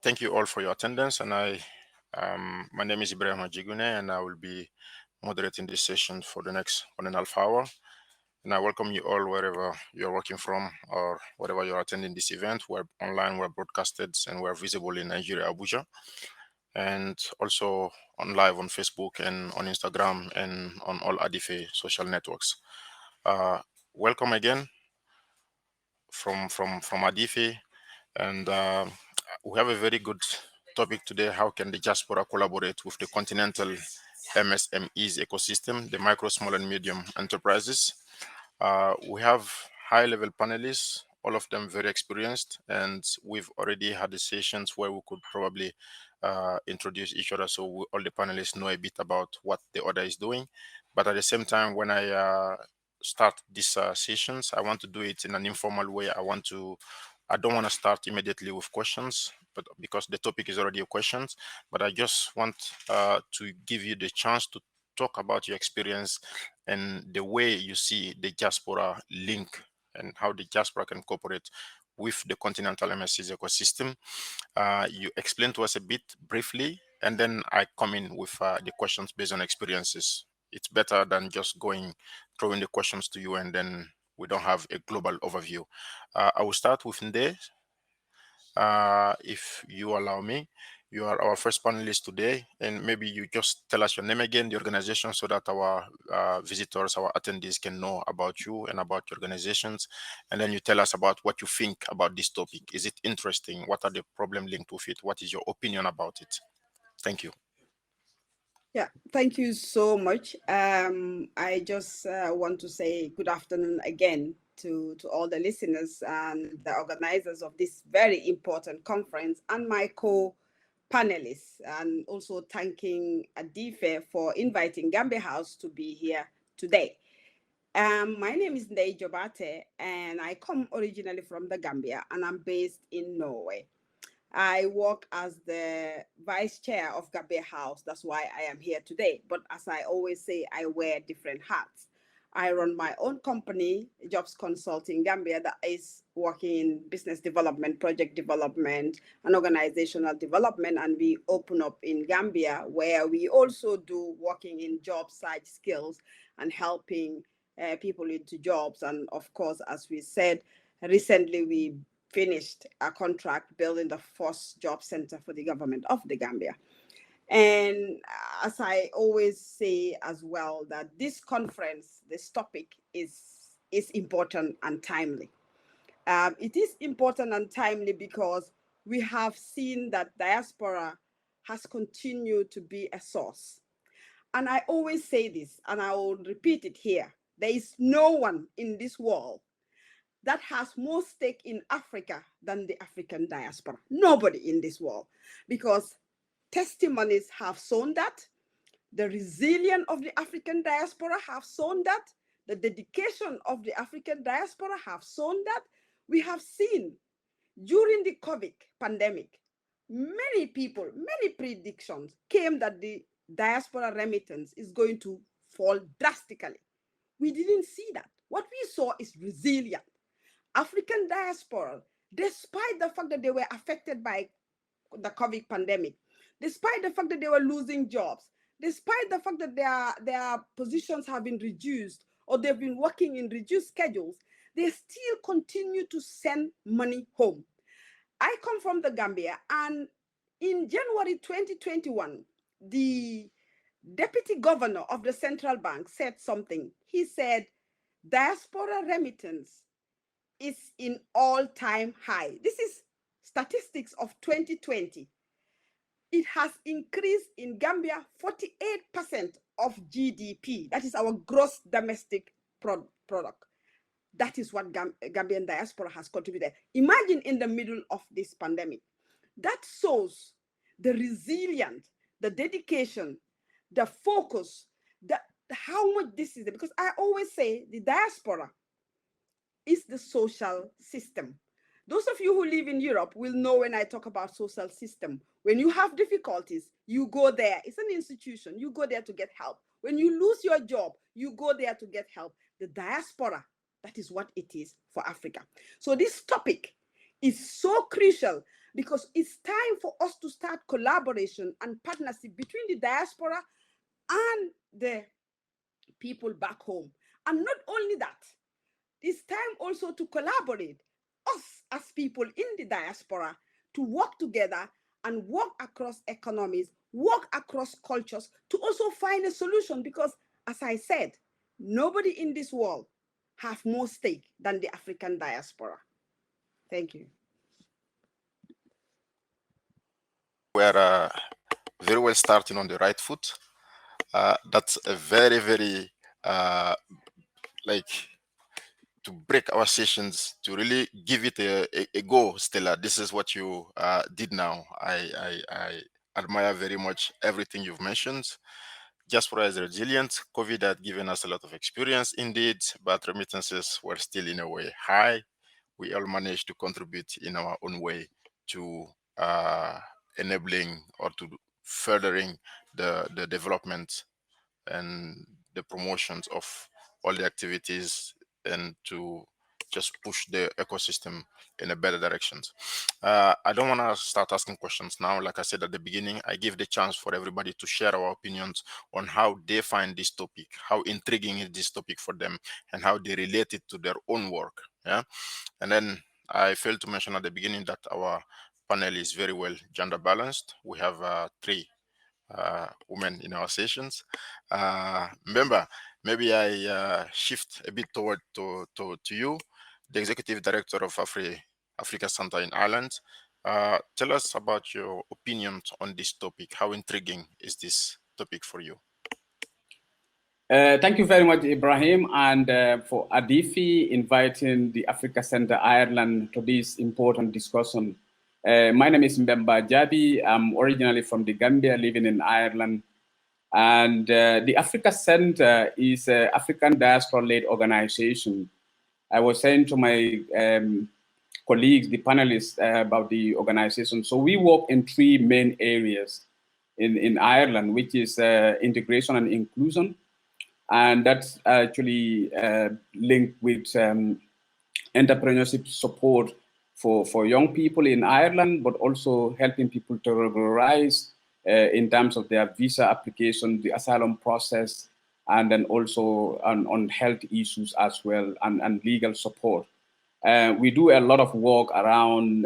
thank you all for your attendance. And my name is Ibrahima Djiguine, and I will be moderating this session for the next 1.5 hours. And I welcome you all wherever you're working from or wherever you're attending this event. We're online, we're broadcasted, and we're visible in Nigeria, Abuja, and also on live on Facebook and on Instagram and on all ADYFE social networks. Welcome again from ADYFE, and we have a very good topic today. How can the diaspora collaborate with the continental MSMEs ecosystem, the micro, small, and medium enterprises? We have high-level panelists, all of them very experienced, and we've already had the sessions where we could probably introduce each other, so all the panelists know a bit about what the other is doing. But at the same time, when I start these sessions, I want to do it in an informal way. I don't want to start immediately with questions, but because the topic is already a questions, but I just want to give you the chance to talk about your experience and the way you see the diaspora link and how the diaspora can cooperate with the continental MSCs ecosystem. You explain to us a bit briefly, and then I come in with the questions based on experiences. It's better than just throwing the questions to you and then we don't have a global overview. I will start with Nde, if you allow me. You are our first panelist today, and maybe you just tell us your name again, the organization, so that our visitors, our attendees can know about you and about your organizations. And then you tell us about what you think about this topic. Is it interesting? What are the problems linked with it? What is your opinion about it? Thank you. Yeah, thank you so much. I just want to say good afternoon again to all the listeners and the organizers of this very important conference and my co-panelists, and also thanking ADYFE for inviting Gambia House to be here today. My name is Ndeye Jobate, and I come originally from the Gambia, and I'm based in Norway. I work as the vice chair of Gambia House. That's why I am here today. But as I always say, I wear different hats. I run my own company, Jobs Consulting Gambia, that is working in business development, project development, and organizational development. And we open up in Gambia, where we also do working in job site skills and helping people into jobs. And of course, as we said, recently we finished a contract building the first job center for the government of the Gambia. And as I always say as well, that this conference, this topic is important and timely. It is important and timely because we have seen that diaspora has continued to be a source. And I always say this, and I will repeat it here. There is no one in this world that has more stake in Africa than the African diaspora. Nobody in this world, because testimonies have shown that, the resilience of the African diaspora have shown that, the dedication of the African diaspora have shown that. We have seen during the COVID pandemic, many people, many predictions came that the diaspora remittance is going to fall drastically. We didn't see that. What we saw is resilience. African diaspora, despite the fact that they were affected by the COVID pandemic, despite the fact that they were losing jobs, despite the fact that their positions have been reduced or they've been working in reduced schedules, they still continue to send money home. I come from the Gambia, and in January 2021, the deputy governor of the central bank said something. He said, diaspora remittance is in all-time high. This is statistics of 2020. It has increased in Gambia 48% of GDP. That is our gross domestic product. That is what Gambian diaspora has contributed. Imagine in the middle of this pandemic. That shows the resilience, the dedication, the focus, how much this is, because I always say the diaspora is the social system. Those of you who live in Europe will know when I talk about social system. When you have difficulties, you go there. It's an institution. You go there to get help. When you lose your job, you go there to get help. The diaspora, that is what it is for Africa. So this topic is so crucial. because it's time for us to start collaboration and partnership between the diaspora and the people back home. And not only that, it's time also to collaborate, us as people in the diaspora, to work together and work across economies, work across cultures to also find a solution, because as I said, nobody in this world have more stake than the African diaspora. Thank you. We're very well starting on the right foot. That's a very, very like to break our sessions, to really give it a go, Stella. This is what you did now. I admire very much everything you've mentioned. Diaspora is resilient. COVID had given us a lot of experience indeed, but remittances were still in a way high. We all managed to contribute in our own way to enabling or to furthering the development and the promotions of all the activities, and to just push the ecosystem in a better directions. I don't want to start asking questions now. Like I said at the beginning, I give the chance for everybody to share our opinions on how they find this topic, how intriguing is this topic for them, and how they relate it to their own work. Yeah. And then I failed to mention at the beginning that our panel is very well gender balanced. We have three women in our sessions. Remember, maybe I shift a bit toward to you, the executive director of Africa Center in Ireland. Tell us about your opinions on this topic. How intriguing is this topic for you? Thank you very much, Ibrahim, and for ADYFE inviting the Africa Center Ireland to this important discussion. My name is Mbemba Jabi. I'm originally from the Gambia, living in Ireland. And the Africa Center is an African diaspora-led organization. I was saying to my colleagues, the panelists, about the organization. So we work in three main areas in Ireland, which is integration and inclusion. And that's actually linked with entrepreneurship support for young people in Ireland, but also helping people to regularize in terms of their visa application, the asylum process, and then also on health issues as well, and legal support. We do a lot of work around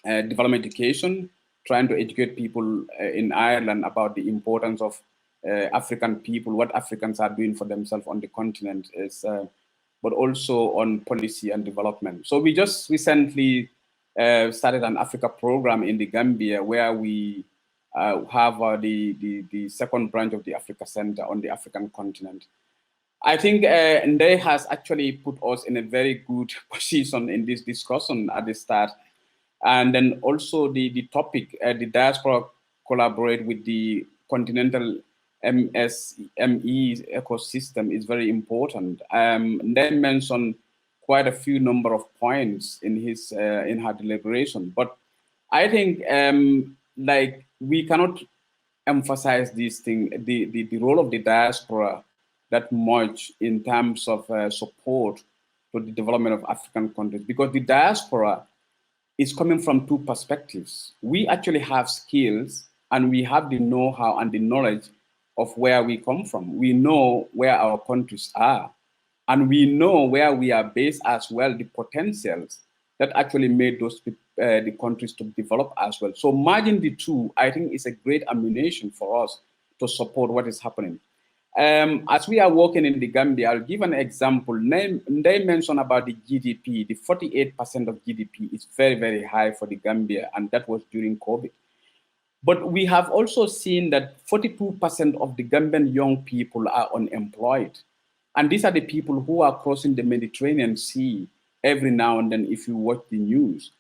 development education, trying to educate people in Ireland about the importance of African people, what Africans are doing for themselves on the continent, is, but also on policy and development. So we just recently started an Africa program in the Gambia, where we have the second branch of the Africa Center on the African continent. I think Nde has actually put us in a very good position in this discussion at the start. And then also the topic, the diaspora collaborate with the continental MSME ecosystem is very important. Nde mentioned quite a few number of points in his in her deliberation, but I think like we cannot emphasize this thing, the role of the diaspora that much in terms of support for the development of African countries, because the diaspora is coming from two perspectives. We actually have skills, and we have the know-how and the knowledge of where we come from. We know where our countries are, and we know where we are based as well, the potentials that actually made those the countries to develop as well. So merging the two, I think, is a great ammunition for us to support what is happening. As we are working in the Gambia, I'll give an example. They mentioned about the GDP. The 48% of GDP is very, very high for the Gambia, and that was during COVID. But we have also seen that 42% of the Gambian young people are unemployed. And these are the people who are crossing the Mediterranean Sea every now and then, if you watch the news.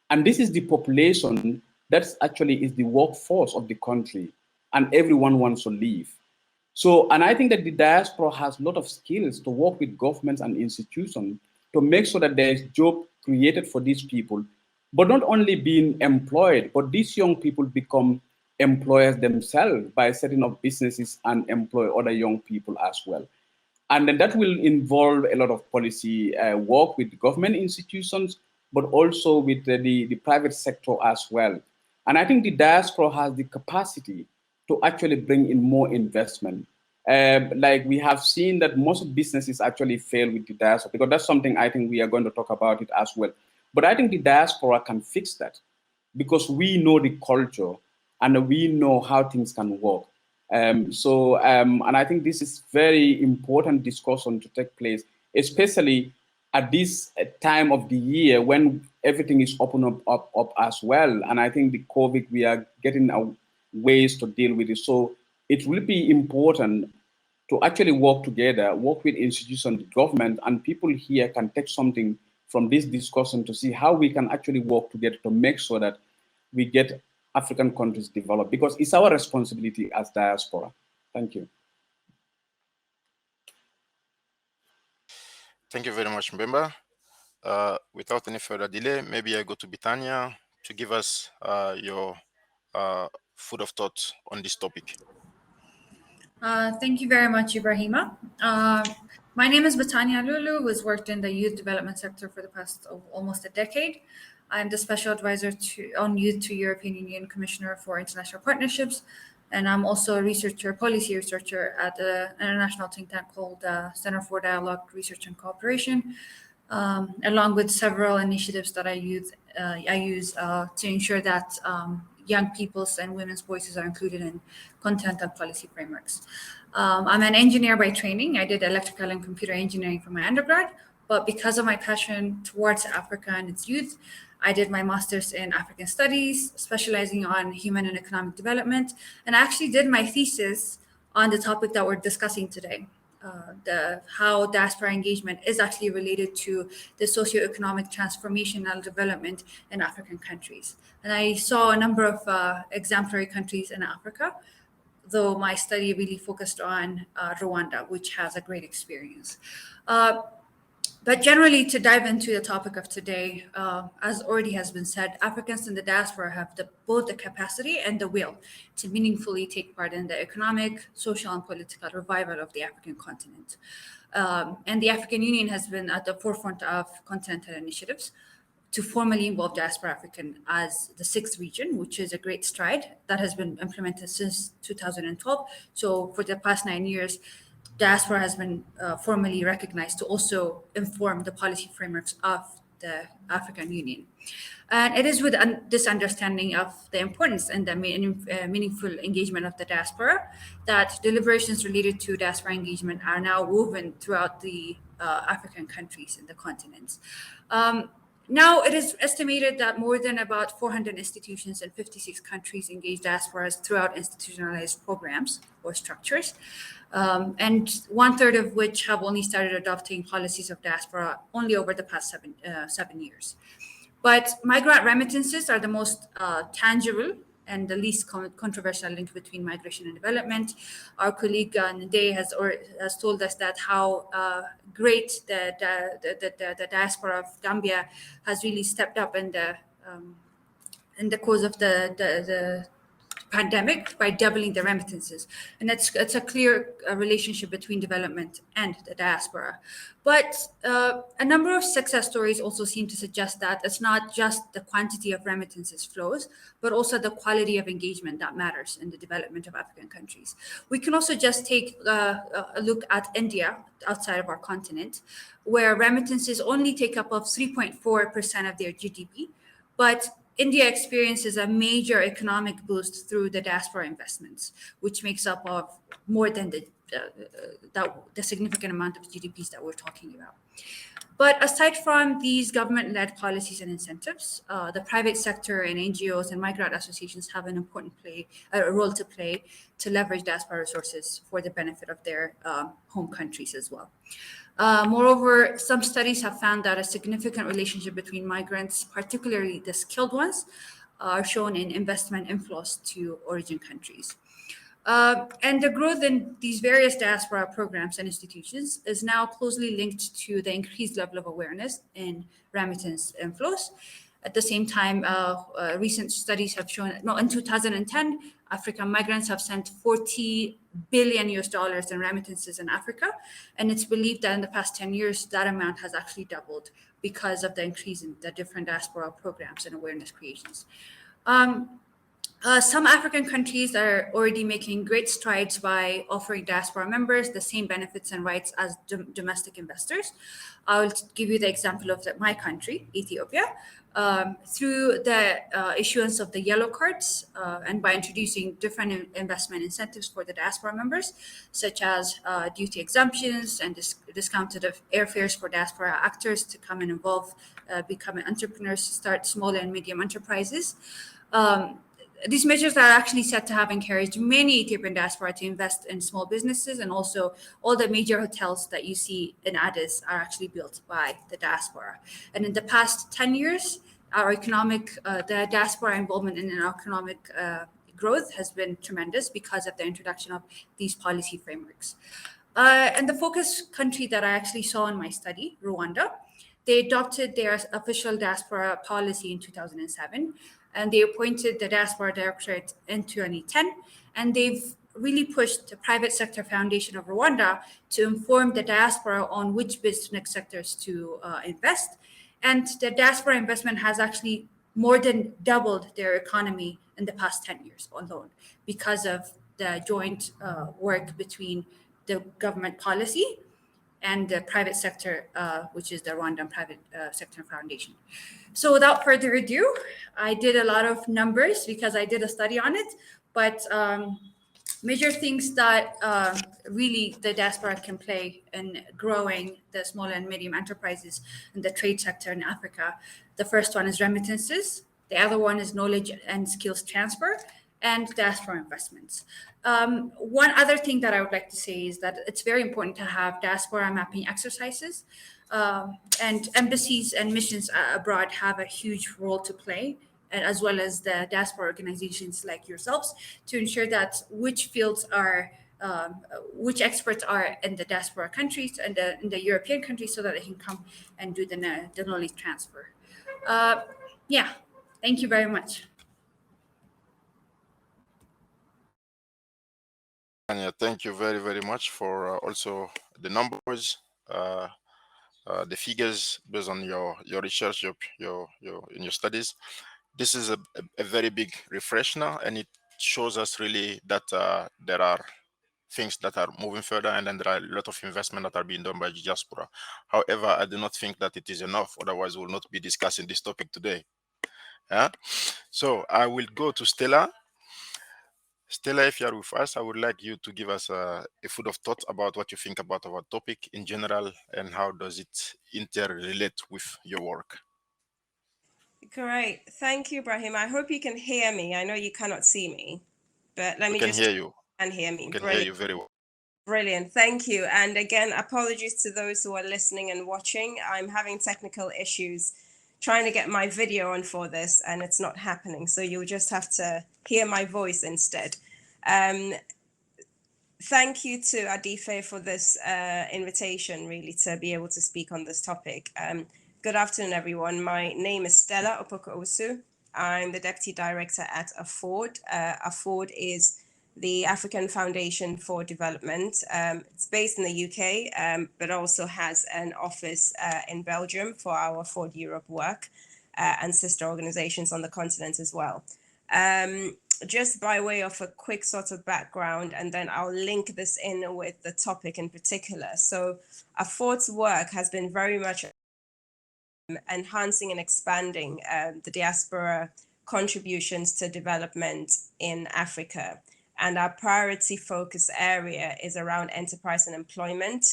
And this is the population that actually is the workforce of the country, and everyone wants to leave. So, and I think that the diaspora has a lot of skills to work with governments and institutions to make sure that there is job created for these people, but not only being employed, but these young people become employers themselves by setting up businesses and employ other young people as well. And then that will involve a lot of policy work with government institutions, but also with the private sector as well. And I think the diaspora has the capacity to actually bring in more investment. Like we have seen that most businesses actually fail with the diaspora, because that's something I think we are going to talk about it as well. But I think the diaspora can fix that, because we know the culture and we know how things can work. And I think this is very important discussion to take place, especially at this time of the year when everything is open up as well. And I think the COVID, we are getting ways to deal with it. So it will be important to actually work together, work with institutions, government, and people here can take something from this discussion to see how we can actually work together to make sure that we get African countries developed, because it's our responsibility as diaspora. Thank you. Thank you very much, Mbemba. Without any further delay, maybe I go to Bitania to give us your food of thought on this topic. Thank you very much, Ibrahima. My name is Bitania Lulu, who has worked in the youth development sector for the past almost a decade. I'm the Special Advisor on Youth to European Union Commissioner for International Partnerships, and I'm also a researcher, policy researcher at the international think tank called Center for Dialogue, Research and Cooperation, along with several initiatives that I use to ensure that young people's and women's voices are included in continental policy frameworks. I'm an engineer by training. I did electrical and computer engineering for my undergrad, but because of my passion towards Africa and its youth, I did my master's in African studies, specializing on human and economic development. And I actually did my thesis on the topic that we're discussing today. How diaspora engagement is actually related to the socioeconomic transformational development in African countries. And I saw a number of exemplary countries in Africa, though my study really focused on Rwanda, which has a great experience. But generally, to dive into the topic of today, as already has been said, Africans in the diaspora have both the capacity and the will to meaningfully take part in the economic, social, and political revival of the African continent. And the African Union has been at the forefront of continental initiatives to formally involve diaspora African as the sixth region, which is a great stride that has been implemented since 2012. So for the past 9 years, diaspora has been formally recognized to also inform the policy frameworks of the African Union. And it is with this understanding of the importance and the meaningful engagement of the diaspora that deliberations related to diaspora engagement are now woven throughout the African countries in the continent. Now, it is estimated that more than about 400 institutions in 56 countries engage diasporas throughout institutionalized programs or structures, and 1/3 of which have only started adopting policies of diaspora only over the past seven years. But migrant remittances are the most tangible and the least controversial link between migration and development. Our colleague Ndeye has told us that how great the diaspora of Gambia has really stepped up in the course of the pandemic by doubling the remittances. And it's a clear relationship between development and the diaspora. But a number of success stories also seem to suggest that it's not just the quantity of remittances flows, but also the quality of engagement that matters in the development of African countries. We can also just take a look at India outside of our continent, where remittances only take up of 3.4% of their GDP, but India experiences a major economic boost through the diaspora investments, which makes up of more than the significant amount of GDPs that we're talking about. But aside from these government-led policies and incentives, the private sector and NGOs and migrant associations have an important role to play to leverage diaspora resources for the benefit of their home countries as well. Moreover, some studies have found that a significant relationship between migrants, particularly the skilled ones, are shown in investment inflows to origin countries. And the growth in these various diaspora programs and institutions is now closely linked to the increased level of awareness in remittance inflows. At the same time, recent studies have shown, in 2010, African migrants have sent 40 billion US dollars in remittances in Africa. And it's believed that in the past 10 years, that amount has actually doubled because of the increase in the different diaspora programs and awareness creations. Some African countries are already making great strides by offering diaspora members the same benefits and rights as domestic investors. I'll give you the example of my country, Ethiopia, through the issuance of the yellow cards and by introducing different investment incentives for the diaspora members, such as duty exemptions and discounted airfares for diaspora actors to come and become entrepreneurs, start small and medium enterprises. These measures are actually set to have encouraged many Ethiopian diaspora to invest in small businesses, and also all the major hotels that you see in Addis are actually built by the diaspora. And in the past 10 years, the diaspora involvement in our economic growth has been tremendous because of the introduction of these policy frameworks. And the focus country that I actually saw in my study, Rwanda, they adopted their official diaspora policy in 2007. And they appointed the Diaspora Directorate in 2010, and they've really pushed the private sector foundation of Rwanda to inform the diaspora on which business sectors to invest. And the diaspora investment has actually more than doubled their economy in the past 10 years alone because of the joint work between the government policy and the private sector, which is the Rwandan Private Sector Foundation. So without further ado, I did a lot of numbers because I did a study on it, but major things that really the diaspora can play in growing the small and medium enterprises in the trade sector in Africa. The first one is remittances. The other one is knowledge and skills transfer, and diaspora investments. One other thing that I would like to say is that it's very important to have diaspora mapping exercises, and embassies and missions abroad have a huge role to play, and as well as the diaspora organizations like yourselves, to ensure that which experts are in the diaspora countries and in the European countries, so that they can come and do the knowledge transfer. Yeah, thank you very much. And thank you very, very much for also the numbers, the figures based on your research, in your studies. This is a very big refresh now, and it shows us really that there are things that are moving further, and then there are a lot of investment that are being done by diaspora. However, I do not think that it is enough. Otherwise, we will not be discussing this topic today. Yeah. So I will go to Stella. Stella, if you are with us, I would like you to give us a food of thought about what you think about our topic in general and how does it interrelate with your work. Great. Thank you, Ibrahima. I hope you can hear me. I know you cannot see me, but let me just hear you. And hear me. We can Brilliant. hear you very well. Brilliant. Thank you. And again, apologies to those who are listening and watching. I'm having technical issues trying to get my video on for this, and it's not happening. So you'll just have to hear my voice instead. Thank you to ADYFE for this invitation, really, to be able to speak on this topic. Good afternoon, everyone. My name is Stella Opoku-Osu. I'm the Deputy Director at AFFORD. AFFORD is the African Foundation for Development. It's based in the UK, but also has an office in Belgium for our AFFORD Europe work and sister organizations on the continent as well. Just by way of a quick sort of background, and then I'll link this in with the topic in particular. So AFFORD's work has been very much enhancing and expanding the diaspora contributions to development in Africa. And our priority focus area is around enterprise and employment.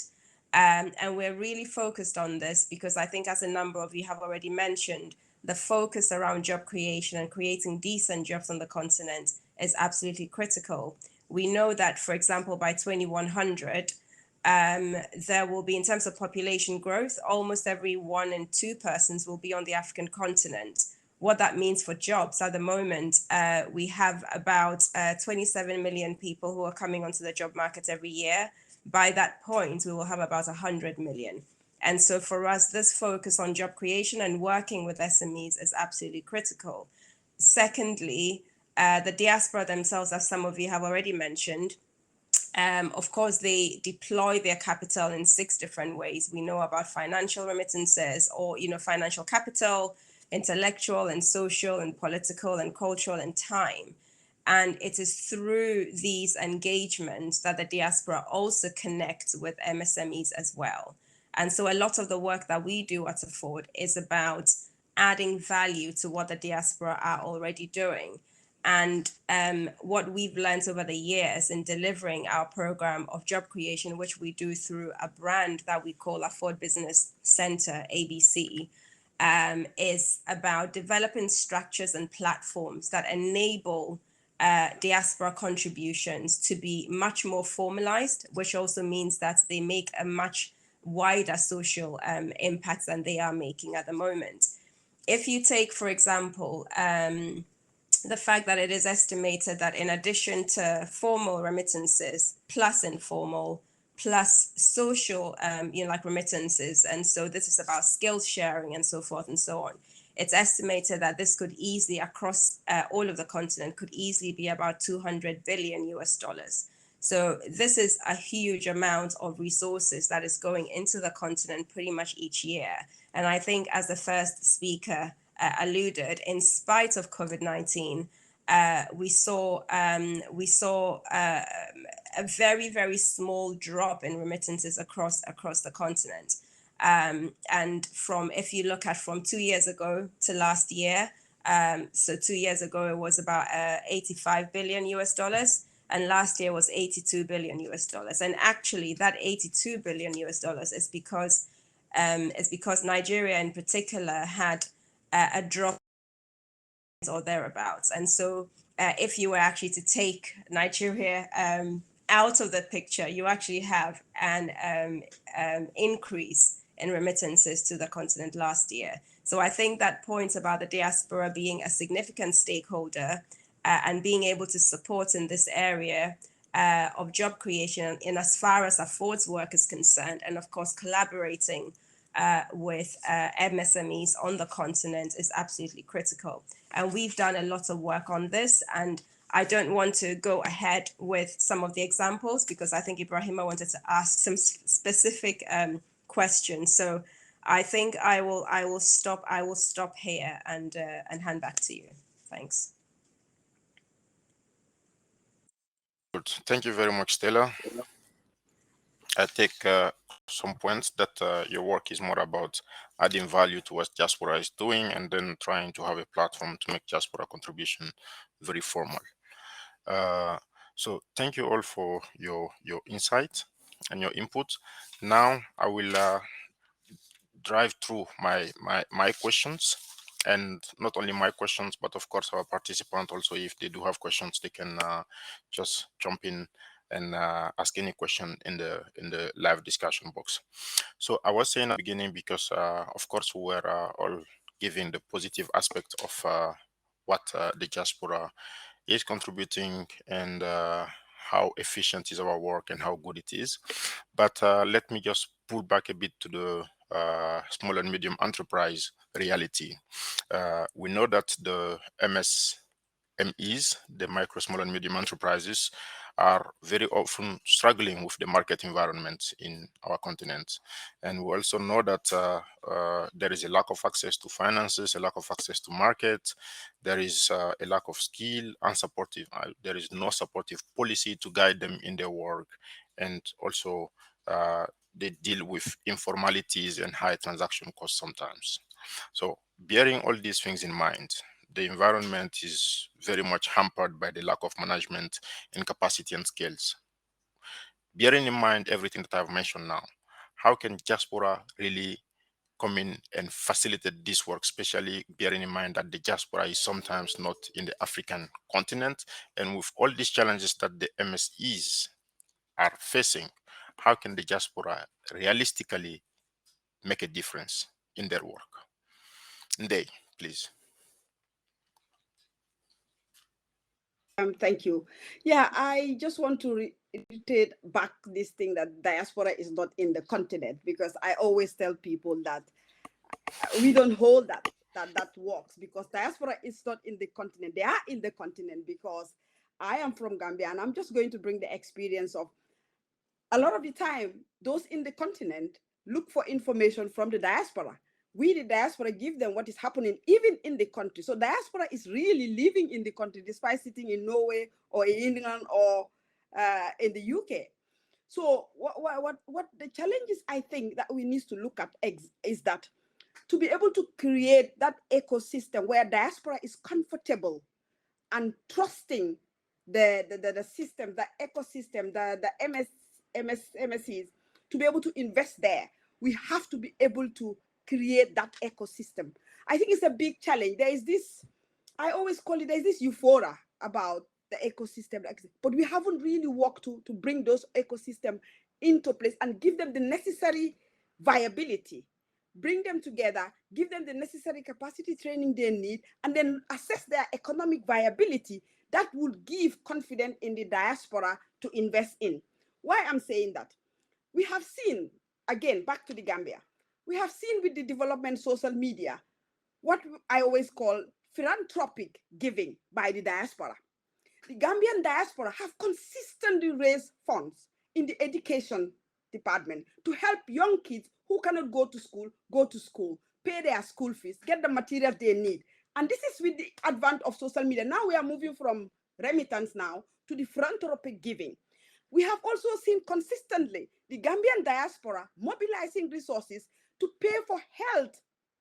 And we're really focused on this because I think, as a number of you have already mentioned, the focus around job creation and creating decent jobs on the continent is absolutely critical. We know that, for example, by 2100, there will be, in terms of population growth, almost every 1 in 2 persons will be on the African continent. What that means for jobs at the moment, we have about 27 million people who are coming onto the job market every year. By that point, we will have about 100 million. And so for us, this focus on job creation and working with SMEs is absolutely critical. Secondly, The diaspora themselves, as some of you have already mentioned, of course, they deploy their capital in 6 different ways. We know about financial remittances, or financial capital, intellectual and social and political and cultural and time. And it is through these engagements that the diaspora also connects with MSMEs as well. And so a lot of the work that we do at Afford is about adding value to what the diaspora are already doing. And what we've learned over the years in delivering our program of job creation, which we do through a brand that we call Afford Business Center, ABC, is about developing structures and platforms that enable diaspora contributions to be much more formalized, which also means that they make a much wider social impact than they are making at the moment. If you take, for example, the fact that it is estimated that in addition to formal remittances, plus informal, plus social, like remittances, and so this is about skills sharing and so forth and so on. It's estimated that this could easily, across all of the continent, could easily be about $200 billion US. So this is a huge amount of resources that is going into the continent pretty much each year. And I think, as the first speaker alluded, in spite of COVID-19, we saw a very, very small drop in remittances across the continent. And if you look at from 2 years ago to last year, so 2 years ago it was about $85 billion US, and last year was $82 billion US. And actually, that $82 billion US is because Nigeria in particular had a drop or thereabouts. And so if you were actually to take Nigeria out of the picture, you actually have an increase in remittances to the continent last year. So I think that point about the diaspora being a significant stakeholder and being able to support in this area of job creation in as far as Afford's work is concerned, and of course collaborating with MSMEs on the continent is absolutely critical. And we've done a lot of work on this, and I don't want to go ahead with some of the examples because I think Ibrahima wanted to ask some specific questions. So I think I will stop here and hand back to you. Thanks. Good. Thank you very much, Stella. I take some points that your work is more about adding value to what diaspora is doing and then trying to have a platform to make diaspora contribution very formal. So thank you all for your insight and your input. Now I will drive through my questions, and not only my questions, but of course our participants also, if they do have questions, they can just jump in and ask any question in the live discussion box. So I was saying at the beginning, because of course we were all giving the positive aspect of what the diaspora is contributing and how efficient is our work and how good it is. But let me just pull back a bit to the small and medium enterprise reality. We know that the MSMEs, the micro, small and medium enterprises, are very often struggling with the market environment in our continent. And we also know that there is a lack of access to finances, a lack of access to market. There is a lack of skill and supportive. There is no supportive policy to guide them in their work. And also they deal with informalities and high transaction costs sometimes. So bearing all these things in mind, the environment is very much hampered by the lack of management and capacity and skills. Bearing in mind everything that I've mentioned now, how can diaspora really come in and facilitate this work, especially bearing in mind that the diaspora is sometimes not in the African continent, and with all these challenges that the MSEs are facing, how can the diaspora realistically make a difference in their work? Ndeye, please. Thank you. Yeah, I just want to reiterate back this thing that diaspora is not in the continent, because I always tell people that we don't hold that that works, because diaspora is not in the continent. They are in the continent, because I am from Gambia, and I'm just going to bring the experience of a lot of the time, those in the continent look for information from the diaspora. We, the diaspora, give them what is happening even in the country. So diaspora is really living in the country despite sitting in Norway or in England or in the UK. So what the challenges I think that we need to look at is that to be able to create that ecosystem where diaspora is comfortable and trusting the system, the ecosystem, the MSMEs, to be able to invest there, we have to be able to create that ecosystem. I think it's a big challenge. There is this, I always call it, there's this euphoria about the ecosystem, but we haven't really worked to bring those ecosystems into place and give them the necessary viability, bring them together, give them the necessary capacity training they need, and then assess their economic viability. That would give confidence in the diaspora to invest in. Why I'm saying that? We have seen, again, back to the Gambia, we have seen with the development social media, what I always call philanthropic giving by the diaspora. The Gambian diaspora have consistently raised funds in the education department to help young kids who cannot go to school, pay their school fees, get the materials they need. And this is with the advent of social media. Now we are moving from remittance now to the philanthropic giving. We have also seen consistently the Gambian diaspora mobilizing resources to pay for health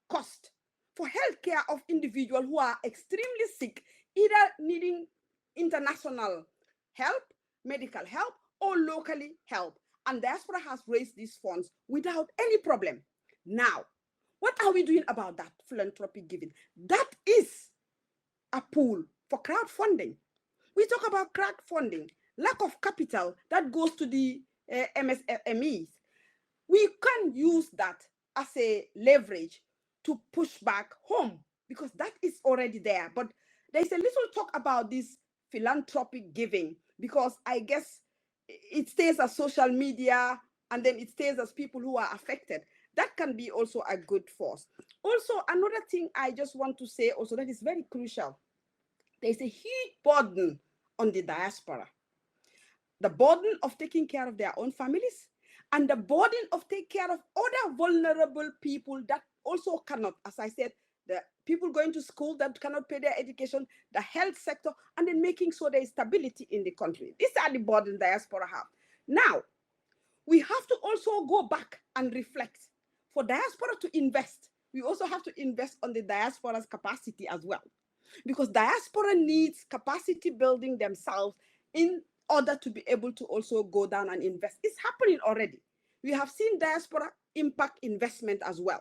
cost, for health care of individuals who are extremely sick, either needing international help, medical help, or locally help. And diaspora has raised these funds without any problem. Now, what are we doing about that philanthropic giving? That is a pool for crowdfunding. We talk about crowdfunding, lack of capital that goes to the MSMEs. We can use that as a leverage to push back home, because that is already there. But there's a little talk about this philanthropic giving, because I guess it stays as social media, and then it stays as people who are affected. That can be also a good force. Also, another thing I just want to say also that is very crucial. There's a huge burden on the diaspora. The burden of taking care of their own families, and the burden of taking care of other vulnerable people that also cannot, as I said, the people going to school that cannot pay their education, the health sector, and then making sure there is stability in the country. These are the burden diaspora have. Now, we have to also go back and reflect. For diaspora to invest, we also have to invest on the diaspora's capacity as well, because diaspora needs capacity building themselves in order to be able to also go down and invest. It's happening already. We have seen diaspora impact investment as well.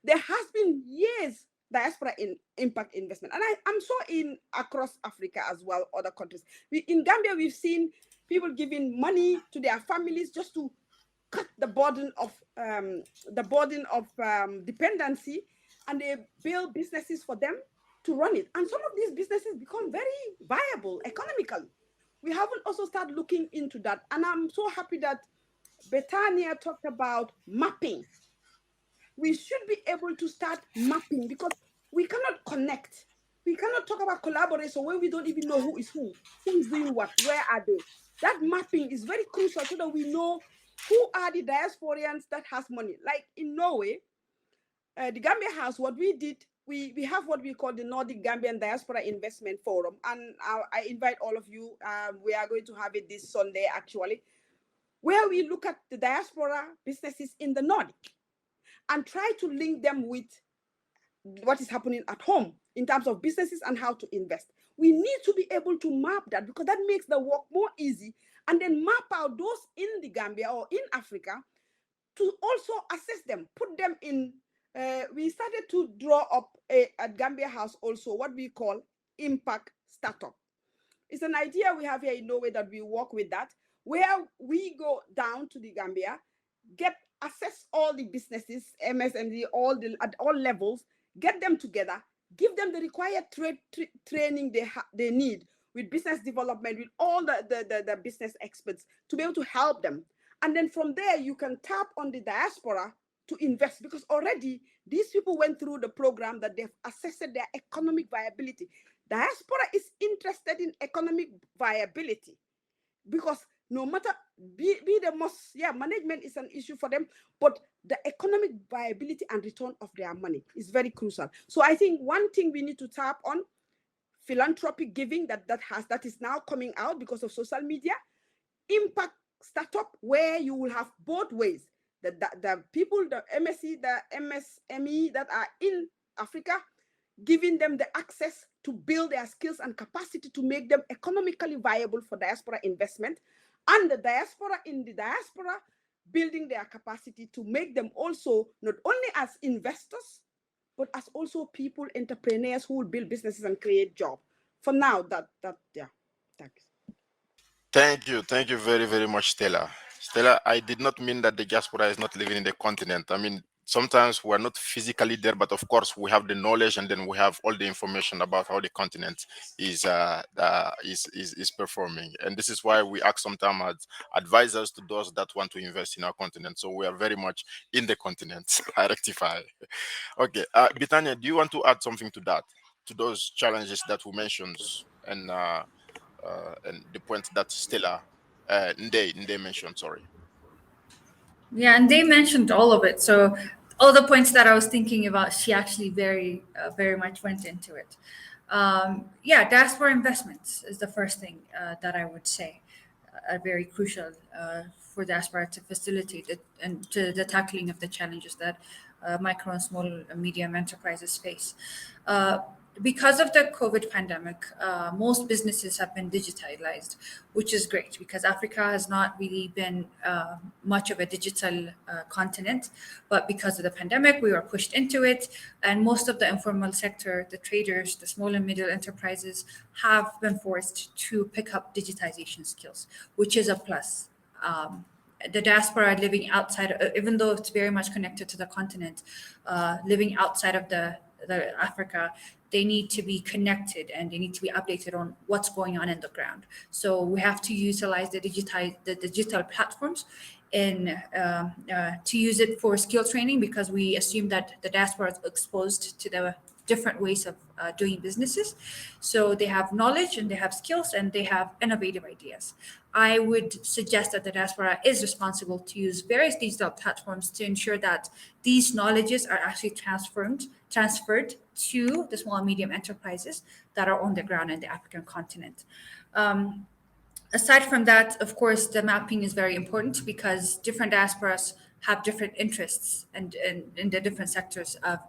There has been years diaspora in impact investment, and I'm sure in across Africa as well, other countries. In Gambia, we've seen people giving money to their families just to cut the burden of dependency, and they build businesses for them to run it. And some of these businesses become very viable economically. We haven't also started looking into that. And I'm so happy that Betania talked about mapping. We should be able to start mapping, because we cannot connect. We cannot talk about collaboration when we don't even know who is doing what, where are they. That mapping is very crucial so that we know who are the diasporians that has money. Like in Norway, the Gambia has what we did. We have what we call the Nordic Gambian Diaspora Investment Forum. And I invite all of you. We are going to have it this Sunday, actually, where we look at the diaspora businesses in the Nordic and try to link them with what is happening at home in terms of businesses and how to invest. We need to be able to map that, because that makes the work more easy, and then map out those in the Gambia or in Africa to also assess them, put them in. We started to draw up at Gambia House also what we call impact startup. It's an idea we have here in Norway that we work with that, where we go down to the Gambia, assess all the businesses, MSME, at all levels, get them together, give them the required training they need with business development, with all the business experts to be able to help them. And then from there, you can tap on the diaspora to invest, because already these people went through the program that they've assessed their economic viability. Diaspora is interested in economic viability, because no matter be the most, management is an issue for them, but the economic viability and return of their money is very crucial. So I think one thing we need to tap on, philanthropic giving that is now coming out because of social media, impact startup, where you will have both ways. The people, the MSME that are in Africa, giving them the access to build their skills and capacity to make them economically viable for diaspora investment, and the diaspora in the diaspora building their capacity to make them also not only as investors, but as also people, entrepreneurs who will build businesses and create jobs. For now, thanks. Thank you very, very much, Stella. Stella, I did not mean that the diaspora is not living in the continent. I mean, sometimes we're not physically there, but of course we have the knowledge, and then we have all the information about how the continent is performing. And this is why we act sometimes as advisors to those that want to invest in our continent. So we are very much in the continent. I rectify. Okay, Bitania, do you want to add something to that, to those challenges that we mentioned, and the point that Stella Nde mentioned? Sorry. Yeah, and they mentioned all of it. So all the points that I was thinking about, she actually very much went into it. Diaspora investments is the first thing that I would say are very crucial for diaspora to facilitate it and to the tackling of the challenges that micro and small and medium enterprises face. Because of the COVID pandemic, most businesses have been digitalized, which is great because Africa has not really been much of a digital continent. But because of the pandemic, we were pushed into it. And most of the informal sector, the traders, the small and middle enterprises have been forced to pick up digitization skills, which is a plus. The diaspora living outside, even though it's very much connected to the continent, living outside of the Africa, they need to be connected and they need to be updated on what's going on in the ground. So we have to utilize the digital platforms to use it for skill training, because we assume that the diaspora is exposed to the different ways of doing businesses. So they have knowledge and they have skills and they have innovative ideas. I would suggest that the diaspora is responsible to use various digital platforms to ensure that these knowledges are actually transferred to the small and medium enterprises that are on the ground in the African continent. Aside from that, of course, the mapping is very important because different diasporas have different interests and in the different sectors of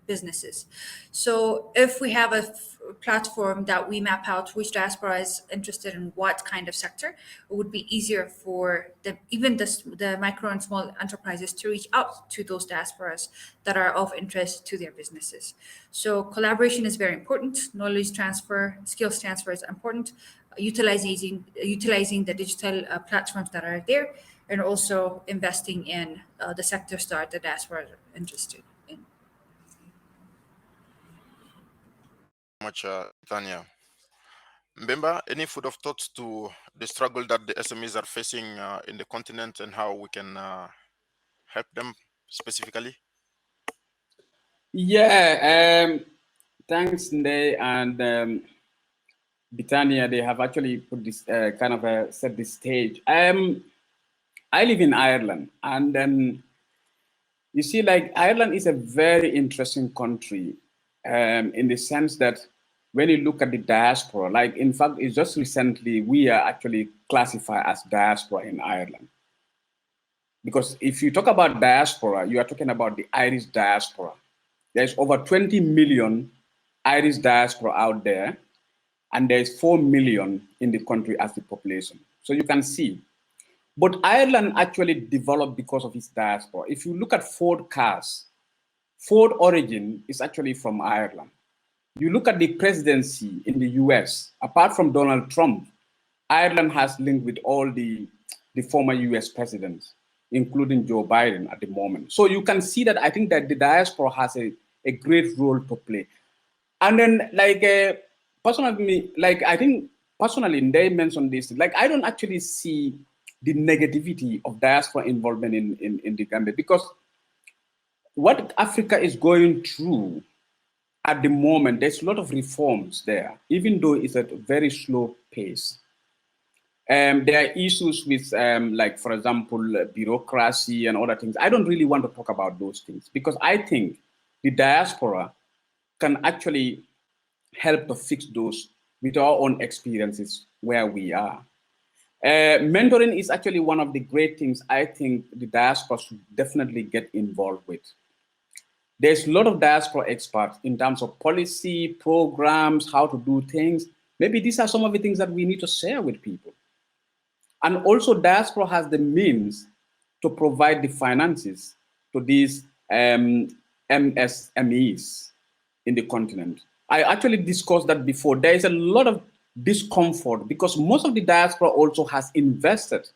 businesses. So if we have a platform that we map out which diaspora is interested in what kind of sector, it would be easier for even the micro and small enterprises to reach out to those diasporas that are of interest to their businesses. So collaboration is very important. Knowledge transfer, skills transfer is important. Utilizing the digital platforms that are there, and also investing in the sectors that the diaspora are interested in. Much, Tanya. Mbemba, any food of thoughts to the struggle that the SMEs are facing in the continent and how we can help them specifically? Yeah, thanks, Nde and Bitania. They have actually put this set the stage. I live in Ireland, and you see, like, Ireland is a very interesting country in the sense that when you look at the diaspora, like, in fact, it's just recently we are actually classified as diaspora in Ireland. Because if you talk about diaspora, you are talking about the Irish diaspora. There's over 20 million Irish diaspora out there, and there's 4 million in the country as the population. So you can see. But Ireland actually developed because of its diaspora. If you look at Ford cars, Ford origin is actually from Ireland. You look at the presidency in the US, apart from Donald Trump, Ireland has linked with all the former US presidents, including Joe Biden at the moment. So you can see that I think that the diaspora has a great role to play. And then, like, personally, like, I think personally, they mentioned this, like, I don't actually see the negativity of diaspora involvement in the Gambia, because what Africa is going through at the moment, there's a lot of reforms there, even though it's at a very slow pace. There are issues with, like, for example, bureaucracy and other things. I don't really want to talk about those things because I think the diaspora can actually help to fix those with our own experiences where we are. Mentoring is actually one of the great things I think the diaspora should definitely get involved with. There's a lot of diaspora experts in terms of policy, programs, how to do things. Maybe these are some of the things that we need to share with people. And also diaspora has the means to provide the finances to these MSMEs in the continent. I actually discussed that before. There is a lot of discomfort because most of the diaspora also has invested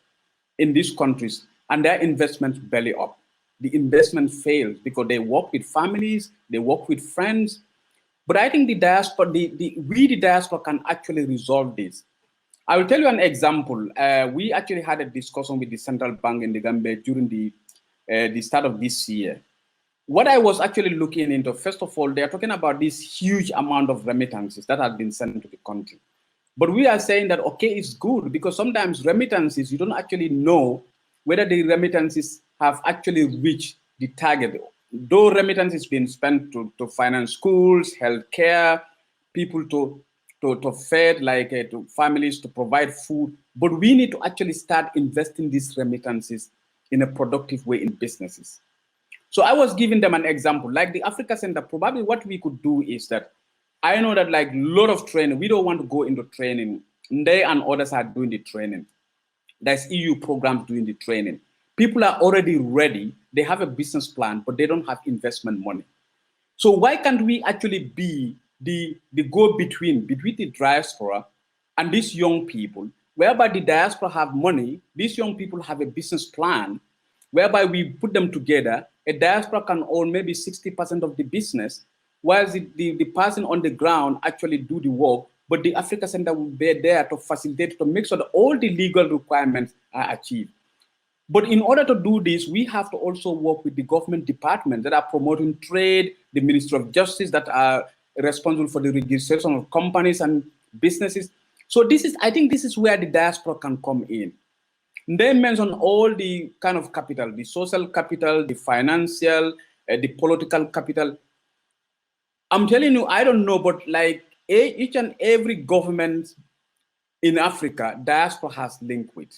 in these countries and their investments belly up. The investment fails because they work with families, they work with friends. But I think the diaspora, we the diaspora can actually resolve this. I will tell you an example. We actually had a discussion with the central bank in the Gambia during the start of this year. What I was actually looking into, first of all, they're talking about this huge amount of remittances that have been sent to the country. But we are saying that, okay, it's good because sometimes remittances, you don't actually know whether the remittances have actually reached the target. Though remittances being spent to finance schools, healthcare, people to feed, like to families to provide food, but we need to actually start investing these remittances in a productive way in businesses. So I was giving them an example, like the Africa Center. Probably what we could do is that I know that like a lot of training, we don't want to go into training. They and others are doing the training. There's EU programs doing the training. People are already ready. They have a business plan, but they don't have investment money. So why can't we actually be the go-between between the diaspora and these young people, whereby the diaspora have money, these young people have a business plan, whereby we put them together. A diaspora can own maybe 60% of the business, while the person on the ground actually do the work, but the Africa Center will be there to facilitate, to make sure that all the legal requirements are achieved. But in order to do this, we have to also work with the government departments that are promoting trade, the Ministry of Justice that are responsible for the registration of companies and businesses. So this is, I think this is where the diaspora can come in. They mention all the kind of capital, the social capital, the financial, the political capital. I'm telling you, I don't know, but like each and every government in Africa, diaspora has linked with.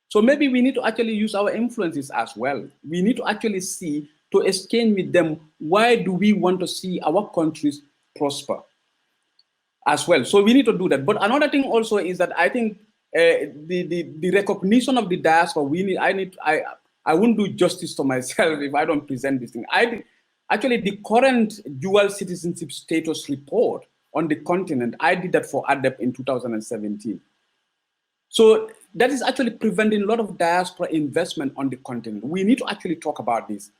So maybe we need to actually use our influences as well. We need to actually see, to exchange with them, why do we want to see our countries prosper as well? So we need to do that. But another thing also is that I think the recognition of the diaspora, I wouldn't do justice to myself if I don't present this thing. Actually, the current dual citizenship status report on the continent, I did that for ADYFE in 2017. So that is actually preventing a lot of diaspora investment on the continent. We need to actually talk about this.